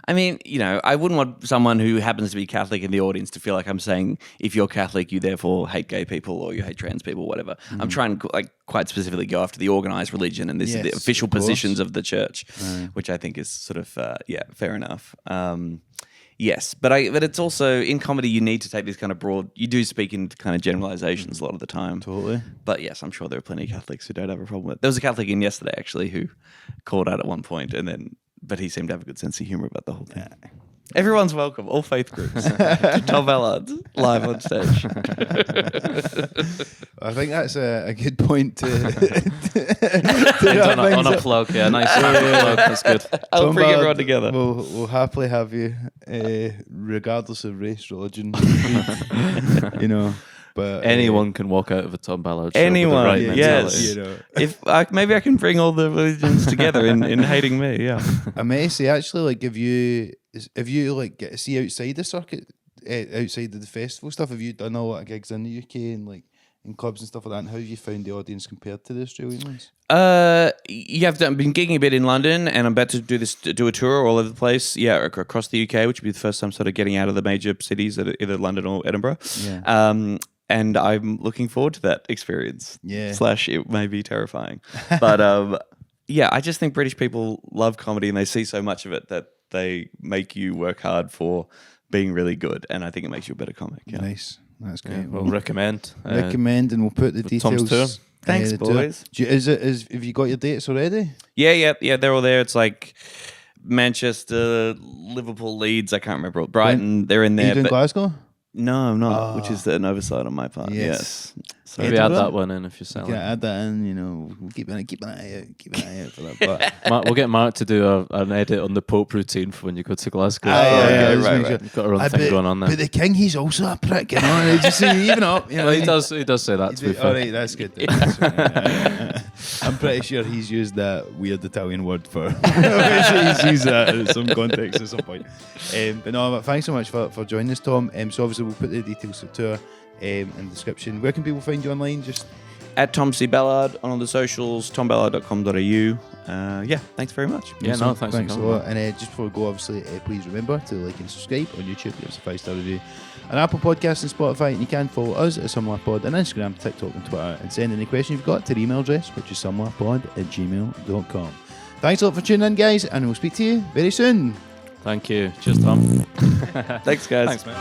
I mean, I wouldn't want someone who happens to be Catholic in the audience to feel like I'm saying, if you're Catholic, you therefore hate gay people or you hate trans people, whatever. I'm trying to quite specifically go after the organized religion and this is the official positions of the church, which I think is sort of, fair enough. Yes, but it's also in comedy you need to take this kind of broad. You do speak in kind of generalizations a lot of the time. Totally. But yes, I'm sure there are plenty of Catholics who don't have a problem with it. There was a Catholic in yesterday actually who called out at one point, but he seemed to have a good sense of humor about the whole thing. Yeah. Everyone's welcome, all faith groups. Tom Ballard live on stage. I think that's a good point to on a plug. Yeah, nice plug. That's good. I'll Tom bring Ballard, everyone together. We'll happily have you, regardless of race, religion, But anyone can walk out of a Tom Ballard show anyone, with the right yes. mentality. If maybe I can bring all the religions together in hating me. Yeah, I may say actually, like if you like get to see outside the circuit, outside of the festival stuff, have you done a lot of gigs in the UK and like in clubs and stuff like that? And how have you found the audience compared to the Australian ones? I've been gigging a bit in London, and I'm about to do a tour all over the place. Yeah, across the UK, which will be the first time sort of getting out of the major cities, either London or Edinburgh. Yeah. And I'm looking forward to that experience. Yeah. / it may be terrifying, but I just think British people love comedy, and they see so much of it that they make you work hard for being really good, and I think it makes you a better comic. Yeah. Nice. That's great. Yeah, we'll recommend. Recommend, and we'll put the Tom's details. tour. Thanks, the tour. boys. Have you got your dates already? Yeah, they're all there. It's like Manchester, Liverpool, Leeds. I can't remember. Brighton, they're in Are there. you doing but Glasgow? no, I'm not. Which is an oversight on my part. Yes. So Maybe add Edinburgh? that one in if you're You selling. can add that in. We'll keep an eye out for that. But We'll get Mark to do an edit on the Pope routine for when you go to Glasgow. just right, make sure. You've got a run thing going on there. But the king, he's also a prick, Just even up. Well, he does say that, to be fair. All right, that's good. That's right. I'm pretty sure he's used that weird Italian word for. I'm sure he's used that in some context at some point. But thanks so much for joining us, Tom. So obviously we'll put the details of the tour in the description. Where can people find you online? Just at Tom C. Ballard on all the socials, tomballard.com.au. Thanks very much. Yeah, awesome. no, thanks for a coming. lot. And just before we go, obviously, please remember to like and subscribe on YouTube. Give us a 5-star review on Apple Podcasts and Spotify. And you can follow us at SomewherePod on Instagram, TikTok, and Twitter. And send any question you've got to the email address, which is somewherepod@gmail.com. Thanks a lot for tuning in, guys, and we'll speak to you very soon. Thank you. Cheers, Tom. Thanks, guys. Thanks, mate.